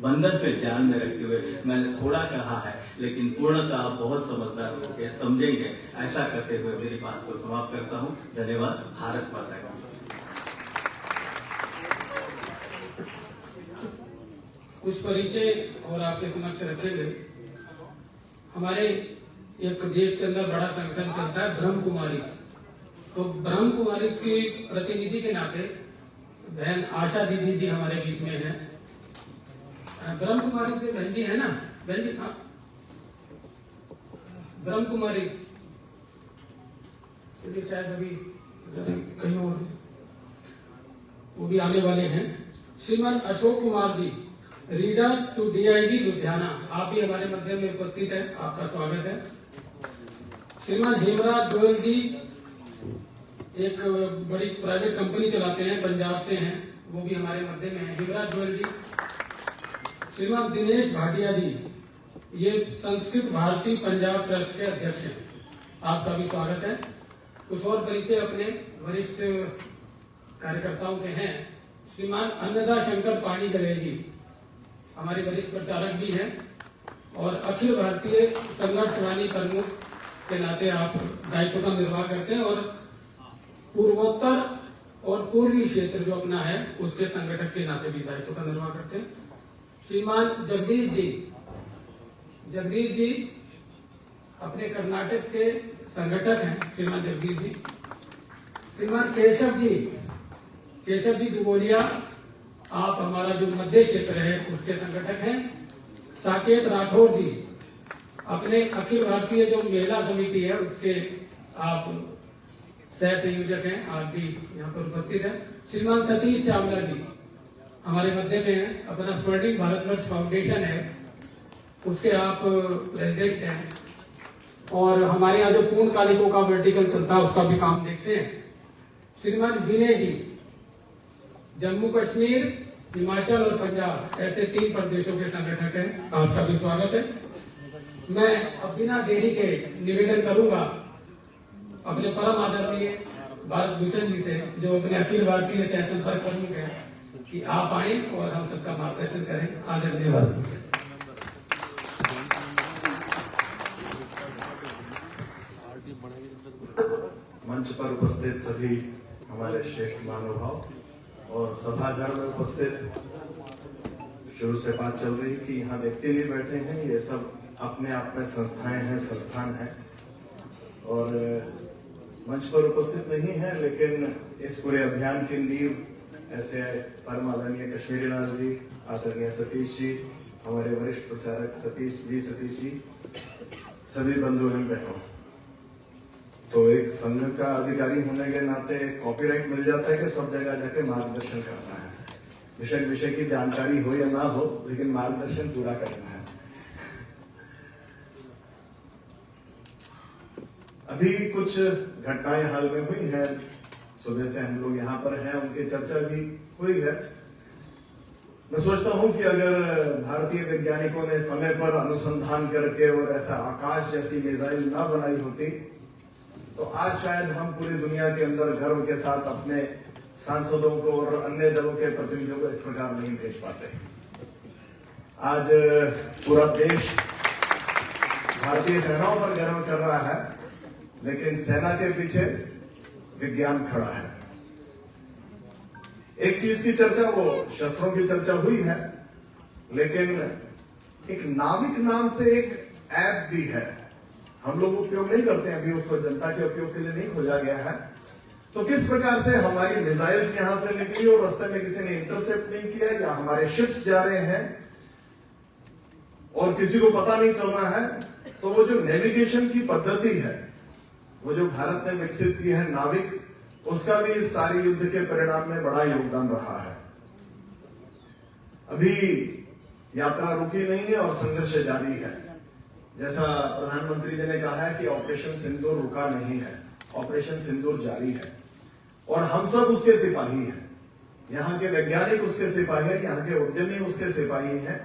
बंधन पे ध्यान में रखते हुए मैंने थोड़ा कहा है, लेकिन पूर्णतः आप बहुत समझदार होंगे, समझेंगे। ऐसा करते हुए मेरी बात को समाप्त करता हूँ। धन्यवाद। भारत माता का।
कुछ परिचय और आपके समक्ष रखेंगे। हमारे एक देश के अंदर बड़ा संगठन चलता है ब्रह्म कुमारीज। तो ब्रह्म कुमारीज की प्रतिनिधि के नाते बहन आशा दीदी जी हमारे बीच में है। ब्रह्म कुमारी से बहन जी है ना? बहन जी, हाँ, ब्रह्म कुमारी चलिए, शायद अभी कहीं और वो भी आने वाले हैं। श्रीमान Ashok Kumar ji, reader to DIG Ludhiana, आप भी हमारे मध्य में उपस्थित हैं, आपका स्वागत है। श्रीमान हेमराज गोयल जी एक बड़ी प्राइवेट कंपनी चलाते हैं, पंजाब से हैं, वो भी हमारे मध्य में है। हेमराज गोयल जी। श्रीमान दिनेश भाटिया जी, ये संस्कृत भारती पंजाब ट्रस्ट के अध्यक्ष हैं। आपका भी स्वागत है। कुछ और परिचय अपने वरिष्ठ कार्यकर्ताओं के हैं। श्रीमान अन्नदा शंकर पाणिग्राही जी हमारे वरिष्ठ प्रचारक भी हैं और अखिल भारतीय संघर्षवाणी प्रमुख के नाते आप दायित्व का निर्वाह करते हैं और पूर्वोत्तर और पूर्वी क्षेत्र जो अपना है उसके संगठक के नाते भी दायित्व का निर्वाह करते हैं। श्रीमान जगदीश जी अपने कर्नाटक के संगठक हैं। श्रीमान जगदीश जी, श्रीमान केशव जी दुबोलिया, आप हमारा जो मध्य क्षेत्र है उसके संगठक हैं। साकेत राठौर जी अपने अखिल भारतीय जो महिला समिति है उसके आप सह संयोजक हैं, आप भी यहाँ पर उपस्थित हैं। श्रीमान सतीश चावला जी हमारे मध्य में हैं, अपना स्वर्णिम भारतवर्ष फाउंडेशन है उसके आप प्रेसिडेंट हैं और हमारे यहाँ जो पूर्णकालिकों का वर्टिकल चलता है उसका भी काम देखते हैं। श्रीमान विनय जी जम्मू कश्मीर, हिमाचल और पंजाब ऐसे 3 प्रदेशों के संगठक हैं, आपका भी स्वागत है। मैं अब बिना देरी के निवेदन करूंगा अपने परम आदरणीय भारत भूषण जी से जो अपने अखिल भारतीय सह संपर्क प्रमुख है कि आप आए और हम सबका मार्गदर्शन करें। आदरणीय भारत भूषण।
मंच पर उपस्थित सभी हमारे श्रेष्ठ महानुभाव और सभागार में उपस्थित, शुरू से बात चल रही कि यहाँ व्यक्ति भी बैठे हैं, ये सब अपने आप में संस्थाएं हैं, संस्थान हैं और मंच पर उपस्थित नहीं है, लेकिन इस पूरे अभियान की नींव ऐसे परम आदरणीय कश्मीरी लाल जी, आदरणीय सतीश जी, हमारे वरिष्ठ प्रचारक सतीश जी, सभी बंधु एवं बहनों। तो एक संघ का अधिकारी होने के नाते कॉपीराइट मिल जाता है कि सब जगह जाके मार्गदर्शन करना है, विषय की जानकारी हो या ना हो, लेकिन मार्गदर्शन पूरा करना है। अभी कुछ घटनाएं हाल में हुई हैं, सुबह से हम लोग यहाँ पर हैं, उनकी चर्चा भी हुई है। मैं सोचता हूं कि अगर भारतीय वैज्ञानिकों ने समय पर अनुसंधान करके और ऐसा आकाश जैसी मिसाइल ना बनाई होती तो आज शायद हम पूरी दुनिया के अंदर गर्व के साथ अपने सांसदों को और अन्य दलों के प्रतिनिधियों को इस प्रकार नहीं भेज पाते। आज पूरा देश भारतीय सेनाओं पर गर्व कर रहा है, लेकिन सेना के पीछे विज्ञान खड़ा है। एक चीज की चर्चा, वो शस्त्रों की चर्चा हुई है, लेकिन एक नाविक नाम से एक ऐप भी है, हम लोग उपयोग नहीं करते हैं, अभी उसको जनता के उपयोग के लिए नहीं खोजा गया है। तो किस प्रकार से हमारी मिसाइल्स यहां से निकली और रास्ते में किसी ने इंटरसेप्ट नहीं किया, या हमारे शिप्स जा रहे हैं और किसी को पता नहीं चल रहा है, तो वो जो नेविगेशन की पद्धति है, वो जो भारत ने विकसित की है नाविक, उसका भी इस सारे युद्ध के परिणाम में बड़ा योगदान रहा है। अभी यात्रा रुकी नहीं है और संघर्ष जारी है। जैसा प्रधानमंत्री जी ने कहा है कि ऑपरेशन सिंदूर रुका नहीं है, ऑपरेशन सिंदूर जारी है और हम सब उसके सिपाही हैं। यहाँ के वैज्ञानिक उसके सिपाही हैं, यहाँ के उद्यमी उसके सिपाही हैं।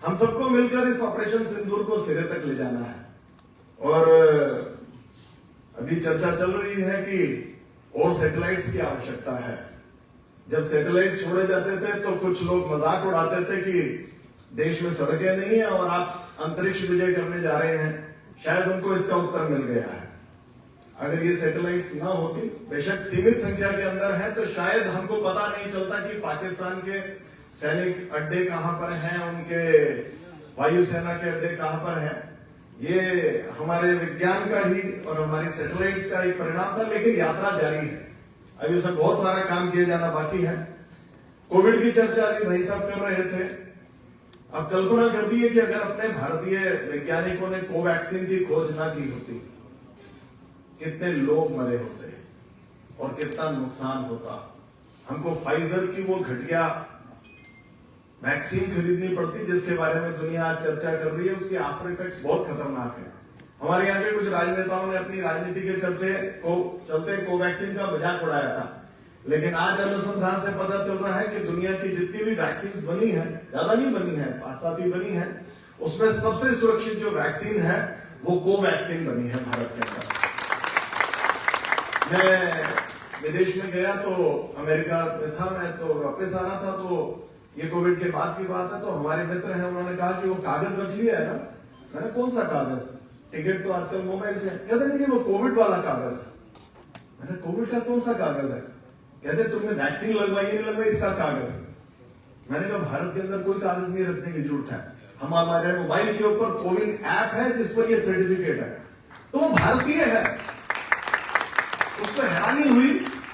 हम सबको मिलकर इस ऑपरेशन सिंदूर को सिरे तक ले जाना है। और अभी चर्चा चल रही है कि और सैटेलाइट्स की आवश्यकता है। जब सैटेलाइट छोड़े जाते थे तो कुछ लोग मजाक उड़ाते थे कि देश में सड़कें नहीं है और आप अंतरिक्ष विजय करने जा रहे हैं। शायद उनको इसका उत्तर मिल गया है। अगर ये सैटेलाइट्स ना होती, बेशक सीमित संख्या के अंदर है, तो शायद हमको पता नहीं चलता कि पाकिस्तान के सैनिक अड्डे कहां पर हैं, उनके वायुसेना के अड्डे कहां पर हैं। ये हमारे विज्ञान का ही और हमारी सैटेलाइट्स का ही परिणाम था, लेकिन यात्रा जारी है। अभी उसमें बहुत सारा काम किया जाना बाकी है। कोविड की चर्चा अभी भाई साहब कर रहे थे। अब कल्पना करती है कि अगर अपने भारतीय वैज्ञानिकों ने कोवैक्सीन की खोज ना की होती, कितने लोग मरे होते और कितना नुकसान होता। हमको फाइजर की वो घटिया वैक्सीन खरीदनी पड़ती जिसके बारे में दुनिया आज चर्चा कर रही है। उसके आफ्टर इफेक्ट्स बहुत खतरनाक है। हमारे यहाँ के कुछ राजनेताओं ने अपनी राजनीति के चलते कोवैक्सीन का मजाक उड़ाया था, लेकिन आज अनुसंधान से पता चल रहा है कि दुनिया की जितनी भी वैक्सीन बनी है, ज्यादा नहीं बनी है, 5-7 ही बनी है, उसमें सबसे सुरक्षित जो वैक्सीन है वो कोवैक्सीन बनी है भारत के अंदर। मैं विदेश में गया तो अमेरिका में था मैं, तो वापस आ रहा था, तो ये कोविड के बाद की बात है, तो हमारे मित्र हैं, उन्होंने कहा कि वो कागज रख लिया है ना। मैंने कौन सा कागज? टिकट तो आजकल मोबाइल पे। कहते नहीं वो कोविड वाला कागज है। मैंने कोविड का कौन सा कागज है? कहते तुमने वैक्सीन लगवाई नहीं लगवाई, इसका कागज। मैंने कहा भारत के अंदर कोई कागज नहीं रखने की जरूरत है, हमारे मोबाइल के ऊपर कोविन ऐप है जिस पर ये सर्टिफिकेट है, तो वो भारतीय है। उसको हैरानी हुई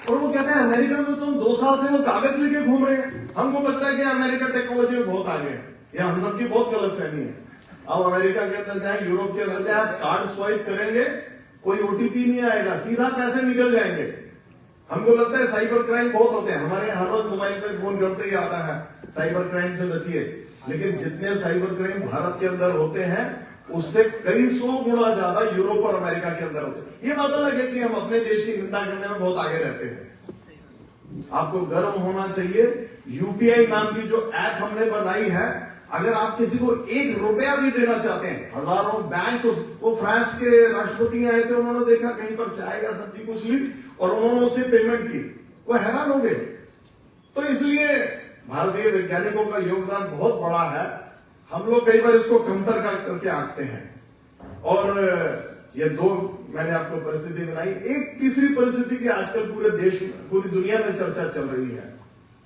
और वो कहते हैं अमेरिका में तो हम 2 साल से वो कागज लेके घूम रहे हैं, हमको लगता है कि अमेरिका टेक्नोलॉजी में बहुत आगे है। ये हम सबकी बहुत गलत फहमी है। अब अमेरिका के अंदर जाए, यूरोप के अंदर जाए, आप कार्ड स्वाइप करेंगे, कोई ओटीपी नहीं आएगा, सीधा पैसे निकल जाएंगे। हमको लगता है साइबर क्राइम बहुत होते हैं, हमारे यहाँ हर वक्त मोबाइल पे फोन करते ही आता है साइबर क्राइम से बचिए, लेकिन जितने साइबर क्राइम भारत के अंदर होते हैं उससे कई 100 गुना ज्यादा यूरोप और अमेरिका के अंदर होते हैं। ये बात अलग है कि हम अपने देश की निंदा करने में बहुत आगे रहते हैं। आपको गर्व होना चाहिए, यूपीआई नाम की जो ऐप हमने बनाई है, अगर आप किसी को 1 रुपया भी देना चाहते हैं, हजारों बैंक, वो फ्रांस के राष्ट्रपति आए थे, उन्होंने देखा कहीं पर चाय या सब्जी कुछ ली और उन्होंने उससे पेमेंट की, वो हैरान हो गए। तो इसलिए भारतीय वैज्ञानिकों का योगदान बहुत बड़ा है, हम लोग कई बार इसको कमतर करके आंकते हैं। और ये 2 मैंने आपको परिस्थिति बनाई। एक तीसरी परिस्थिति की आजकल पूरे देश, पूरी दुनिया में चर्चा चल रही है,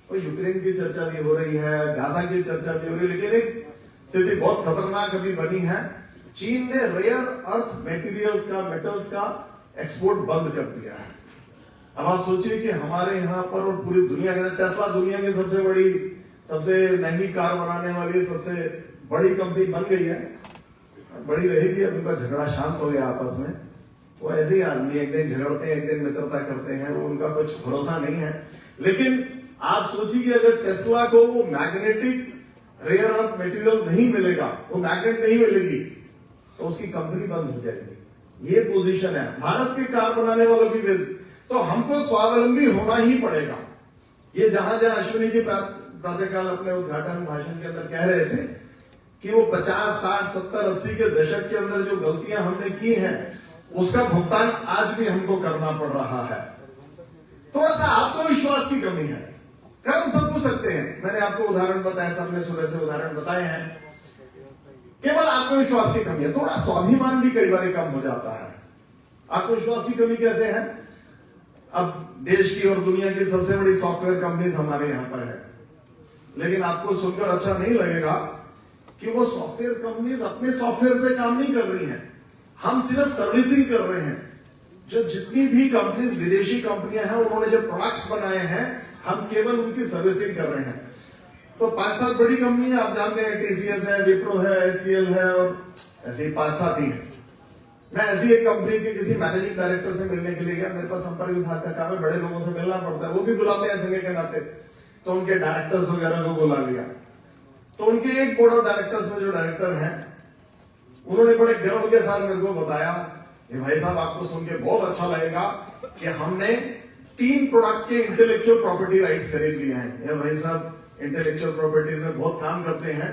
और यूक्रेन की चर्चा भी हो रही है, गाजा की चर्चा भी हो रही है, लेकिन एक स्थिति बहुत खतरनाक अभी बनी है। चीन ने रेयर अर्थ मेटीरियल्स का, मेटल्स का एक्सपोर्ट बंद कर दिया है। अब आप सोचिए कि हमारे यहाँ पर और पूरी दुनिया के अंदर टेस्ला दुनिया की सबसे बड़ी, सबसे महंगी कार बनाने वाली सबसे बड़ी कंपनी बन गई है, बड़ी रहेगी। अब उनका झगड़ा शांत हो गया आपस में, वो ऐसे ही आदमी एक दिन झगड़ते हैं, एक दिन मित्रता करते हैं, वो उनका कुछ भरोसा नहीं है। लेकिन आप सोचिए कि अगर टेस्ला को वो मैग्नेटिक रेयर अर्थ मटेरियल नहीं मिलेगा, वो मैग्नेट नहीं मिलेगी, तो उसकी कंपनी बंद हो जाएगी। ये पोजीशन है भारत के कार बनाने वालों की। तो हमको स्वावलंबी होना ही पड़ेगा। ये जहां जहां अश्विनी जी प्रातःकाल अपने उद्घाटन भाषण के अंदर कह रहे थे कि वो 50, 60, 70, 80 के दशक के अंदर जो गलतियां हमने की हैं, उसका भुगतान आज भी हमको करना पड़ रहा है। थोड़ा सा आत्मविश्वास की कमी है, कर हम सब कुछ सकते हैं। मैंने आपको उदाहरण बताया, सबने सुबह से उदाहरण बताए हैं, केवल आत्मविश्वास की कमी है। थोड़ा स्वाभिमान भी कई बार कम हो जाता है। आत्मविश्वास की कमी कैसे है? अब देश की और दुनिया की सबसे बड़ी सॉफ्टवेयर कंपनीज हमारे यहां पर है, लेकिन आपको सुनकर अच्छा नहीं लगेगा कि वो सॉफ्टवेयर कंपनीज अपने सॉफ्टवेयर पे काम नहीं कर रही हैं, हम सिर्फ सर्विसिंग कर रहे हैं। जो जितनी भी कंपनीज, विदेशी कंपनियां हैं, उन्होंने जो प्रोडक्ट्स बनाए हैं, हम केवल उनकी सर्विसिंग कर रहे हैं। तो 5-7 बड़ी कंपनियां आप जानते हैं, टीसीएस है, विप्रो है, एचसीएल है, और ऐसे ही 5-7 ही है। मैं ऐसी एक कंपनी के किसी मैनेजिंग डायरेक्टर से मिलने के लिए गया, मेरे पास संपर्क विभाग का काम है, बड़े लोगों से मिलना पड़ता है, वो भी बुलाते हैं संगे के नाते, तो उनके डायरेक्टर्स वगैरह को बुला लिया। तो उनके एक बोर्ड ऑफ डायरेक्टर्स में जो डायरेक्टर हैं, उन्होंने बड़े गर्व के साथ मेरे को बताया कि भाई साहब आपको सुन के बहुत अच्छा लगेगा कि हमने 3 प्रोडक्ट के इंटेलेक्चुअल प्रॉपर्टी राइट्स खरीद लिए हैं। ये भाई साहब इंटेलेक्चुअल प्रॉपर्टीज में बहुत काम करते हैं,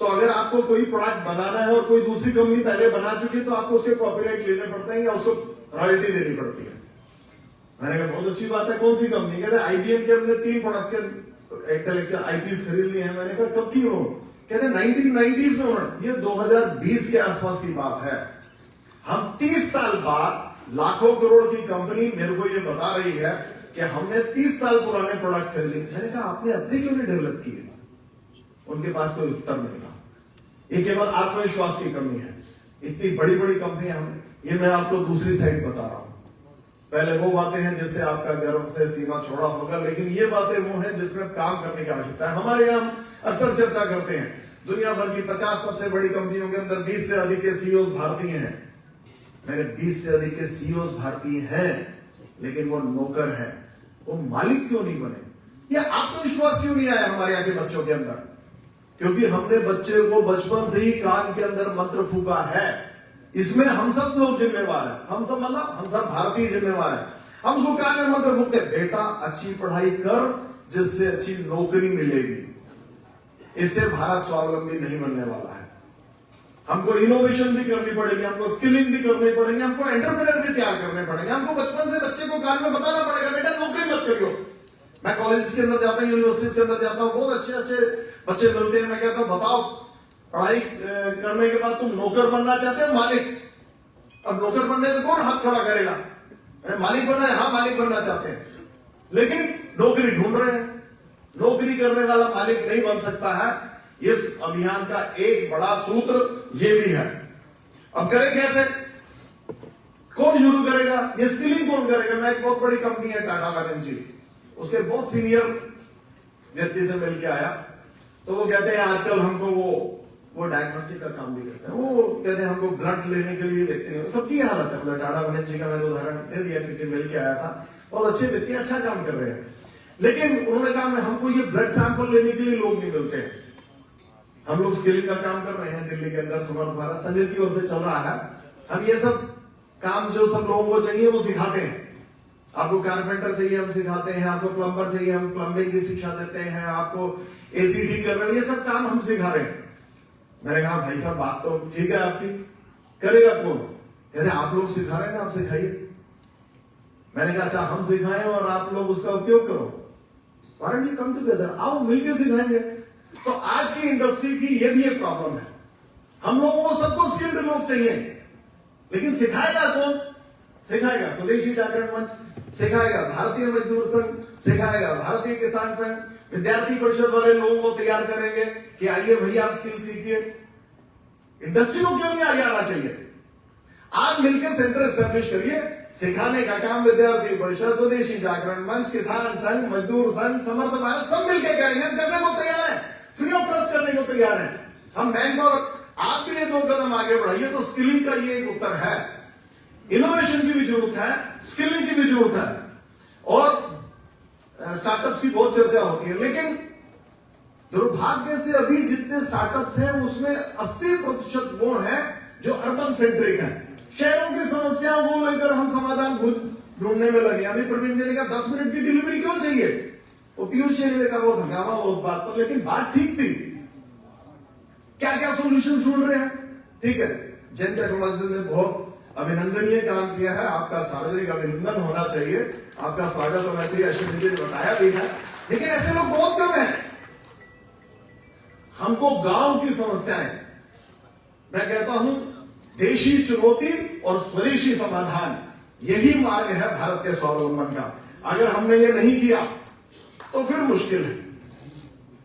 तो अगर आपको कोई प्रोडक्ट बनाना है और कोई दूसरी कंपनी पहले बना चुकी है, तो आपको उसके कॉपीराइट लेने पड़ते हैं या उसको रॉयल्टी देनी पड़ती है। मैंने कहा बहुत अच्छी बात है, कौन सी कंपनी? कहते आईबीएम के हमने 3 प्रोडक्ट के इंटेलेक्चुअल आईपीस खरीद लिए हैं। मैंने कहा कब की हो? कहते 1990s में उन्होंने, ये 2020 के आसपास की बात है। हम 30 साल बाद लाखों करोड़ की कंपनी मेरे को ये बता रही है कि हमने 30 साल पुराने प्रोडक्ट खरीदे। मैंने कहा आपने अपने क्यों नहीं डेवलप किए? उनके पास कोई उत्तर नहीं था। ये केवल आत्मविश्वास की कमी है। इतनी बड़ी बड़ी कंपनियां, हम ये मैं आपको दूसरी साइड बता रहा हूं। पहले वो बातें हैं जिससे आपका गर्व से सीमा छोड़ा होगा, लेकिन ये बातें वो हैं जिसमें काम करने की आवश्यकता है। हमारे यहां अक्सर चर्चा करते हैं, दुनिया भर की 50 सबसे बड़ी कंपनियों के अंदर 20 से अधिक के सीईओ भारतीय हैं। मैंने 20 से अधिक के सीईओ भारतीय हैं, लेकिन वो नौकर हैं, वो मालिक क्यों नहीं बने? या आत्मविश्वास क्यों नहीं आया हमारे यहाँ के बच्चों के अंदर? क्योंकि हमने बच्चे को बचपन से ही कान के अंदर मंत्र फूका है। इसमें हम सब लोग जिम्मेवार हैं, हम सब मतलब हम सब भारतीय जिम्मेवार हैं। हम उसको कान में मंत्र फूकते, बेटा अच्छी पढ़ाई कर जिससे अच्छी नौकरी मिलेगी। इससे भारत स्वावलंबी नहीं बनने वाला है। हमको इनोवेशन भी करनी पड़ेगी, हमको स्किलिंग भी करनी पड़ेगी, हमको एंटरप्रेन्योर भी तैयार करने पड़ेंगे। हमको बचपन से बच्चे को कान में बताना पड़ेगा, बेटा नौकरी मत करियो। मैं कॉलेज के अंदर जाता हूँ, यूनिवर्सिटी के अंदर जाता हूँ, बहुत अच्छे अच्छे बच्चे मिलते हैं। मैं कहता हूँ बताओ पढ़ाई करने के बाद तुम नौकर बनना चाहते हो मालिक? अब नौकर बनने में कौन हाथ खड़ा करेगा? मालिक बनना है, हाँ मालिक बनना चाहते हैं, लेकिन नौकरी ढूंढ रहे हैं। नौकरी करने वाला मालिक नहीं बन सकता है। इस अभियान का एक बड़ा सूत्र ये भी है। अब करें कैसे? कौन शुरू करेगा? ये स्किलिंग कौन करेगा? मैं एक बहुत बड़ी कंपनी है टाटा वाइनजी, उसके बहुत सीनियर व्यक्ति से मिल के आया, तो वो कहते हैं आजकल हमको वो डायग्नोस्टिक का काम भी करते हैं। वो कहते हैं हमको ब्लड लेने के लिए व्यक्ति नहीं, सबकी हालत है। मतलब टाटा वाइनजी का मैंने उदाहरण दे दिया क्योंकि मिल के आया था। बहुत अच्छे व्यक्ति, अच्छा काम कर रहे हैं, लेकिन उन्होंने कहा हमको ये ब्लड सैंपल लेने के लिए लोग नहीं मिलते हैं। हम लोग स्किलिंग का काम कर रहे हैं दिल्ली के अंदर, समर्थ भारत संघ की ओर से चल रहा है। हम ये सब काम जो सब लोगों को चाहिए वो सिखाते हैं। आपको कारपेंटर चाहिए हम सिखाते हैं, आपको प्लम्बर चाहिए हम प्लम्बिंग की शिक्षा देते हैं, आपको एसी ठीक करना, ये सब काम हम सिखा रहे हैं। मैंने कहा भाई साहब बात तो ठीक है आपकी, करेगा कौन? कहते आप लोग सिखा रहे हैं ना, आप सिखाइए। मैंने कहा अच्छा हम सिखाएं और आप लोग उसका उपयोग करो। Why don't you come together? आओ मिलकर सिखाएंगे। तो आज की इंडस्ट्री की ये भी एक प्रॉब्लम है। हम लोगों को सबको स्किल्ड लोग चाहिए, लेकिन सिखाएगा कौन? सिखाएगा स्वदेशी जागरण मंच, सिखाएगा भारतीय मजदूर संघ, सिखाएगा भारतीय किसान संघ, विद्यार्थी परिषद वाले लोगों को तैयार करेंगे कि आइए भैया आप स्किल सीखिए। इंडस्ट्री को क्यों नहीं आगे आना चाहिए? आप मिलकर सेंटर एस्टेब्लिश करिए। सिखाने का काम विद्यार्थी परिषद, स्वदेशी जागरण मंच, किसान संघ, मजदूर संघ, समर्थ भारत सब मिलकर करेंगे। हम करने को तैयार है, फ्री ऑफ कॉस्ट करने को तैयार है। हम बैंक और आप भी ये 2 कदम आगे बढ़ाइए। तो स्किलिंग का ये एक उत्तर है। इनोवेशन की भी जरूरत है, स्किलिंग की भी जरूरत है, और स्टार्टअप्स की बहुत चर्चा होती है, लेकिन दुर्भाग्य से अभी जितने स्टार्टअप्स हैं उसमें 80% वो हैं जो अर्बन सेंट्रिक हैं। शहरों की समस्याओं को लेकर हम समाधान ढूंढने में लगे। अभी प्रवीण जी ने कहा 10 मिनट की डिलीवरी क्यों चाहिए? वो पीयूष जी ने कहा बहुत हंगामा हो उस बात पर, लेकिन बात ठीक थी। क्या क्या सॉल्यूशंस ढूंढ रहे हैं? ठीक है, जेन टेक्नोलॉजी ने बहुत अभिनंदनीय काम किया है, आपका सार्वजनिक अभिनंदन होना चाहिए, आपका स्वागत होना चाहिए। अश्विन जी ने बताया भी है, लेकिन ऐसे लोग बहुत कम है। हमको गांव की समस्याएं, मैं कहता हूं देशी चुनौती और स्वदेशी समाधान, यही मार्ग है भारत के स्वावलंबन का। अगर हमने ये नहीं किया तो फिर मुश्किल है।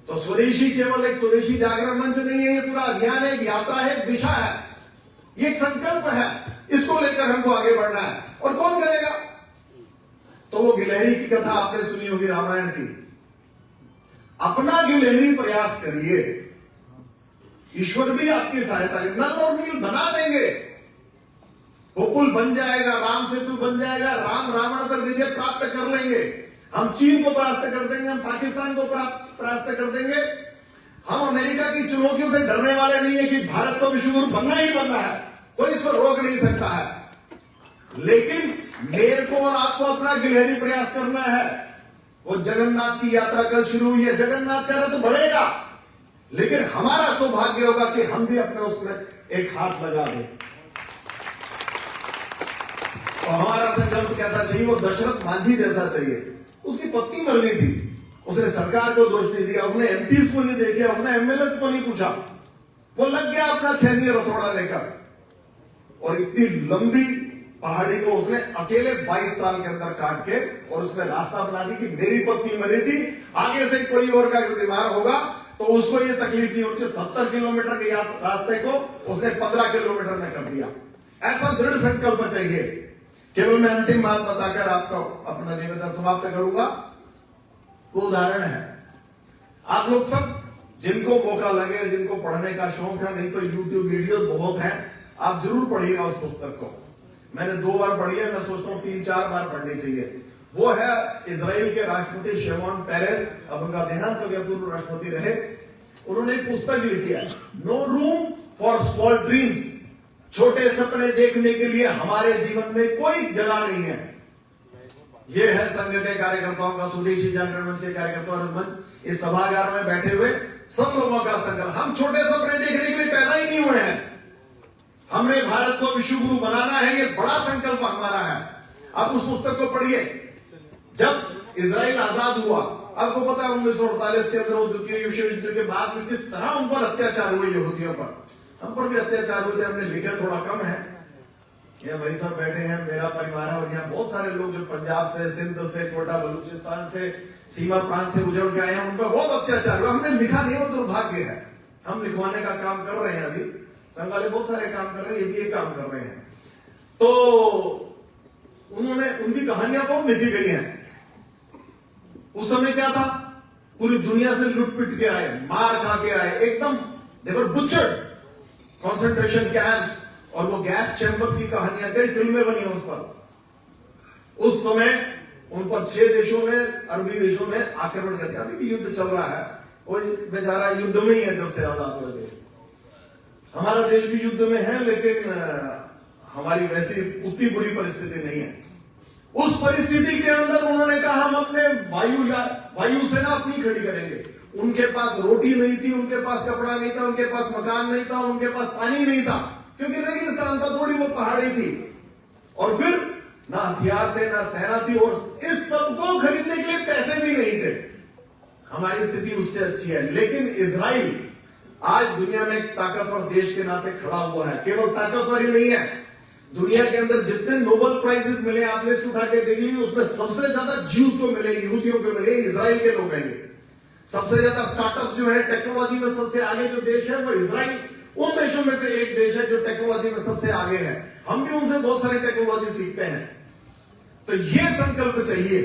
तो स्वदेशी केवल एक स्वदेशी जागरण मंच नहीं है, ये पूरा अभियान है, एक यात्रा है, एक दिशा है, ये एक संकल्प है। इसको लेकर हमको आगे बढ़ना है। और कौन करेगा? तो वो गिलहरी की कथा आपने सुनी होगी रामायण की। अपना गिलहरी प्रयास करिए, ईश्वर भी आपकी सहायता करें। नल और नील बना देंगे, वो पुल बन जाएगा, राम सेतु बन जाएगा, राम रावण पर विजय प्राप्त कर लेंगे। हम चीन को परास्त कर देंगे, हम पाकिस्तान को परास्त कर देंगे। हम अमेरिका की चुनौतियों से डरने वाले नहीं है कि भारत को विश्वगुरु बनना ही बनना है, कोई इसको रोक नहीं सकता है। लेकिन मेरे को और आपको अपना गिलहरी प्रयास करना है। वो जगन्नाथ की यात्रा कल शुरू हुई है, जगन्नाथ का रथ बढ़ेगा, लेकिन हमारा सौभाग्य होगा कि हम भी अपने उसमें एक हाथ लगा दें। और हमारा संकल्प कैसा चाहिए? वो दशरथ मांझी जैसा चाहिए। उसकी पत्नी मर गई थी, उसने सरकार को दोष नहीं दिया, उसने एमपीज को नहीं देखा, उसने एमएलए को नहीं पूछा, वो लग गया अपना छैनी रथोड़ा लेकर, और इतनी लंबी पहाड़ी को उसने अकेले 22 साल के अंदर काट के और उसमें रास्ता बना दी कि मेरी पत्नी मरी थी, आगे से कोई और का बीमार होगा तो उसको ये तकलीफ नहीं होती। 70 किलोमीटर के रास्ते को उसने 15 किलोमीटर में कर दिया। ऐसा दृढ़ संकल्प चाहिए। केवल मैं अंतिम बात बताकर आपका अपना निवेदन समाप्त करूंगा। वो उदाहरण है, आप लोग सब जिनको मौका लगे, जिनको पढ़ने का शौक है, नहीं तो यूट्यूब वीडियोस बहुत हैं, आप जरूर पढ़िएगा उस पुस्तक को। मैंने 2 बार पढ़ी है, मैं सोचता हूं 3-4 बार पढ़नी चाहिए। वो है इजराइल के राष्ट्रपति शिमोन पेरेस, अब उनका देहांत हो गया, पूर्व राष्ट्रपति रहे। उन्होंने एक पुस्तक लिखी है, no room for small dreams. छोटे सपने देखने के लिए हमारे जीवन में कोई जगह नहीं है। यह है संघ के कार्यकर्ताओं का, स्वदेशी जागरण मंच के कार्यकर्ताओं, इस सभागार में बैठे हुए सब लोगों का संकल्प। हम छोटे सपने देखने के लिए पैदा ही नहीं हुए हैं, हमने भारत को विश्व गुरु बनाना है, ये बड़ा संकल्प हमारा है। आप उस पुस्तक को पढ़िए। जब इजराइल आजाद हुआ, आपको पता है 1948 के अंदर द्वितीय विश्व युद्ध के बाद में किस तरह उन पर अत्याचार हुए, यहूदियों पर। हम पर भी अत्याचार हुए थे, हमने लिखे थोड़ा कम है। ये भाई साहब बैठे हैं, मेरा परिवार है, और यहाँ बहुत सारे लोग जो पंजाब से, सिंध से, कोटा बलूचिस्तान से, सीमा प्रांत से गुजर के आए हैं, उन पर बहुत अत्याचार हुआ। हमने लिखा नहीं, वो दुर्भाग्य है। हम लिखवाने का काम कर रहे हैं, अभी संघ वाले बहुत सारे काम कर रहे हैं, ये भी एक काम कर रहे हैं। तो उन्होंने, उनकी कहानियां बहुत लिखी गई हैं। उस समय क्या था, पूरी दुनिया से लुट पिट के आए, मार खा के आए, एकदम दे वर बुचर्ड, कॉन्सेंट्रेशन कैंप्स, और वो गैस चैंबर्स की कहानियां, कई फिल्में बनी हैं उस पर। उस समय उन पर 6 देशों ने, अरबी देशों ने आक्रमण कर दिया। अभी भी युद्ध चल रहा है, वो बेचारा युद्ध में ही है जब से आजाद हुए थे। हमारा देश भी युद्ध में है, लेकिन हमारी वैसी उतनी बुरी परिस्थिति नहीं है। उस परिस्थिति के अंदर उन्होंने कहा हम अपने वायु सेना अपनी खड़ी करेंगे। उनके पास रोटी नहीं थी, उनके पास कपड़ा नहीं था, उनके पास मकान नहीं था, उनके पास पानी नहीं था, क्योंकि रेगिस्तान था, थोड़ी बहुत पहाड़ी थी, और फिर ना हथियार थे, ना सेना थी, और इस सबको खरीदने के लिए पैसे भी नहीं थे। हमारी स्थिति उससे अच्छी है। लेकिन इजराइल आज दुनिया में एक ताकतवर देश के नाते खड़ा हुआ है। केवल ताकतवर ही नहीं है, दुनिया के अंदर जितने नोबेल प्राइजेस मिले, आपने उठा के देख लीजिए, उसमें सबसे ज्यादा ज्यूज को मिले, यहूदियों को मिले, इजराइल के लोग हैं। सबसे ज्यादा स्टार्टअप जो है, टेक्नोलॉजी में सबसे आगे जो देश है वो इजराइल उन देशों में से एक देश है जो टेक्नोलॉजी में सबसे आगे है। हम भी उनसे बहुत सारी टेक्नोलॉजी सीखते हैं। तो ये संकल्प चाहिए,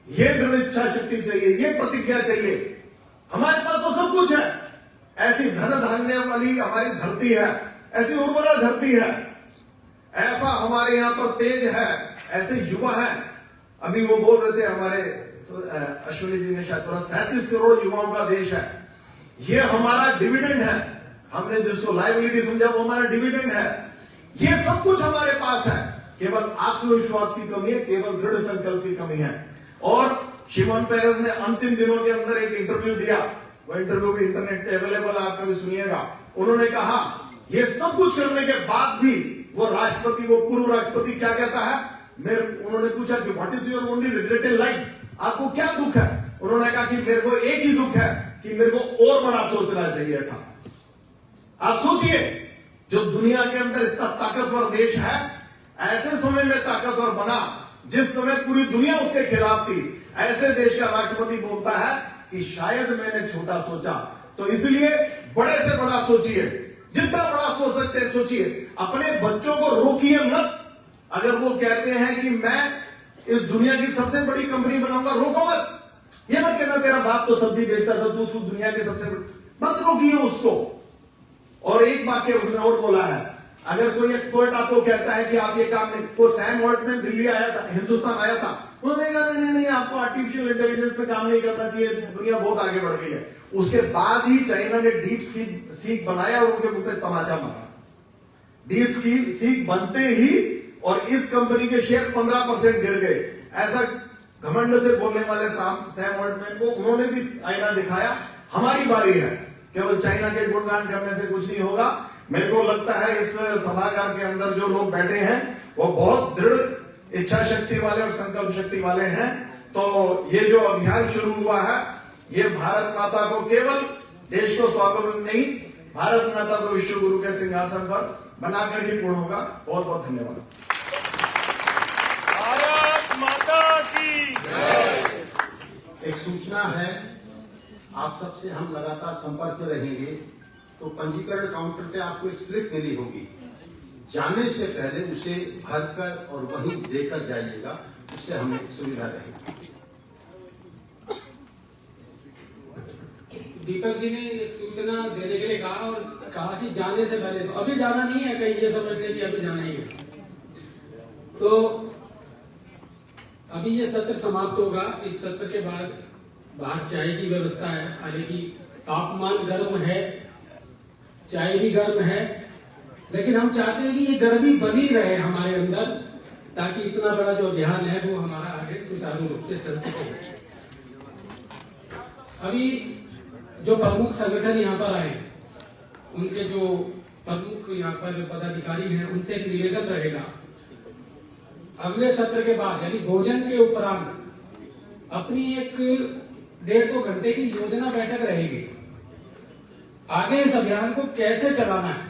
ये दृढ़ इच्छा शक्ति चाहिए, ये प्रतिज्ञा चाहिए। हमारे पास तो सब कुछ है, ऐसी धन धान्य वाली हमारी धरती है, ऐसी उर्वरा धरती है, ऐसा हमारे यहां पर तेज है, ऐसे युवा है। अभी वो बोल रहे थे हमारे अश्विनी जी ने, शायद 37 करोड़ युवाओं का देश है। ये हमारा डिविडेंड है, हमने जिसको लाइबिलिटी समझा वो हमारा डिविडेंड है। ये सब कुछ हमारे पास है, केवल आत्मविश्वास की कमी है, केवल दृढ़ संकल्प की कमी है। और शिमोन पेरेस ने अंतिम दिनों के अंदर एक इंटरव्यू दिया, वो इंटरव्यू भी इंटरनेट पे अवेलेबल, आप कभी सुनिएगा। उन्होंने कहा ये सब कुछ करने के बाद भी वो राष्ट्रपति, वो पूर्व राष्ट्रपति क्या कहता है, उन्होंने पूछा कि what is your only regret in life, आपको क्या दुख है? उन्होंने कहा कि मेरे को एक ही दुख है कि मेरे को और बड़ा सोचना चाहिए था। आप सोचिए, जो दुनिया के अंदर इतना ताकतवर देश है, ऐसे समय में ताकतवर बना जिस समय पूरी दुनिया उसके खिलाफ थी, ऐसे देश का राष्ट्रपति बोलता है कि शायद मैंने छोटा सोचा। तो इसलिए बड़े से बड़ा सोचिए, जितना बड़ा सोच सकते हैं सोचिए। अपने बच्चों को रोकिए मत, अगर वो कहते हैं कि मैं इस दुनिया की सबसे बड़ी कंपनी बनाऊंगा, रोको मत। ये मत कहना तेरा बाप तो सब्जी बेचता था, तू दुनिया की सबसे बड़ी, मत रोकिए उसको। और एक वाक्य उसने और बोला है, अगर कोई एक्सपर्ट आपको कहता है कि आप ये काम नहीं, वो सैम ऑल्टमैन दिल्ली आया था, हिंदुस्तान आया था, उन्होंने कहा नहीं, आपको आर्टिफिशियल इंटेलिजेंस पे काम नहीं करना चाहिए, दुनिया बहुत आगे बढ़ गई है। उसके बाद ही चाइना ने डीप सीक बनाया और उनके मुंह पे तमाचा मारा। डीप सीक बनते ही और इस कंपनी के शेयर 15% गिर गए। ऐसा घमंड से बोलने वाले सैम ऑल्टमैन को उन्होंने भी आईना दिखाया। हमारी बारी है, केवल चाइना के गुणगान करने से कुछ नहीं होगा। मेरे को लगता है इस सभागार के अंदर जो लोग बैठे हैं वो बहुत दृढ़ इच्छा शक्ति वाले और संकल्प शक्ति वाले हैं। तो ये जो अभियान शुरू हुआ है, ये भारत माता को, केवल देश को स्वावलंबी नहीं, भारत माता को विश्व गुरु के सिंहासन पर बनाकर ही पूर्ण होगा। बहुत बहुत धन्यवाद।
भारत माता की जय।
एक सूचना है, आप सबसे हम लगातार संपर्क में रहेंगे, तो पंजीकरण काउंटर पे आपको एक स्लिप मिली होगी, जाने से पहले उसे भरकर और वहीं देकर जाइएगा, उससे हमें सुविधा रहेगी।
दीपक जी ने ये सूचना देने के लिए कहा और कहा कि जाने से पहले, तो अभी जाना नहीं है, कहीं ये समझ लें कि अभी जाना ही है। तो अभी ये सत्र समाप्त होगा। इस सत्र के बाद बाहर चाय की व्यवस्था है, हालांकि तापमान गर्म है, चाय भी गर्म है, लेकिन हम चाहते हैं कि ये गर्मी बनी रहे हमारे अंदर, ताकि इतना बड़ा जो अभियान है वो हमारा आगे सुचारू रूप से चल सके। अभी जो प्रमुख संगठन यहाँ पर आए, उनके जो प्रमुख यहाँ पर पदाधिकारी हैं, उनसे एक निवेदन रहेगा, अगले सत्र के बाद यानी भोजन के उपरांत अपनी एक 1.5-2 घंटे की योजना बैठक रहेगी, आगे इस अभियान को कैसे चलाना है।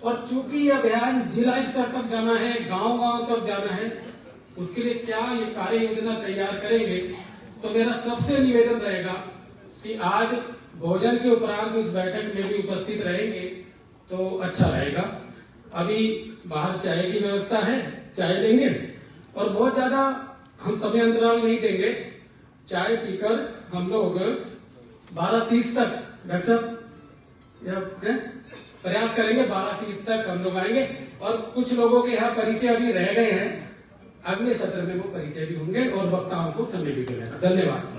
और चूंकि ये अभियान जिला स्तर तक जाना है, गांव-गांव तक जाना है, उसके लिए क्या ये कार्य योजना तैयार करेंगे। तो मेरा सबसे निवेदन रहेगा कि आज भोजन के उपरांत उस बैठक में भी उपस्थित रहेंगे तो अच्छा रहेगा। अभी बाहर चाय की व्यवस्था है, चाय देंगे और बहुत ज्यादा हम समय अंतराल नहीं देंगे। चाय पीकर हम लोग 12:30 तक डॉक्टर साहब प्रयास करेंगे, 12:30 तक हम लोग आएंगे। और कुछ लोगों के यहाँ परिचय अभी रह गए हैं, अगले सत्र में वो परिचय भी होंगे और वक्ताओं को समय भी मिलेगा। धन्यवाद।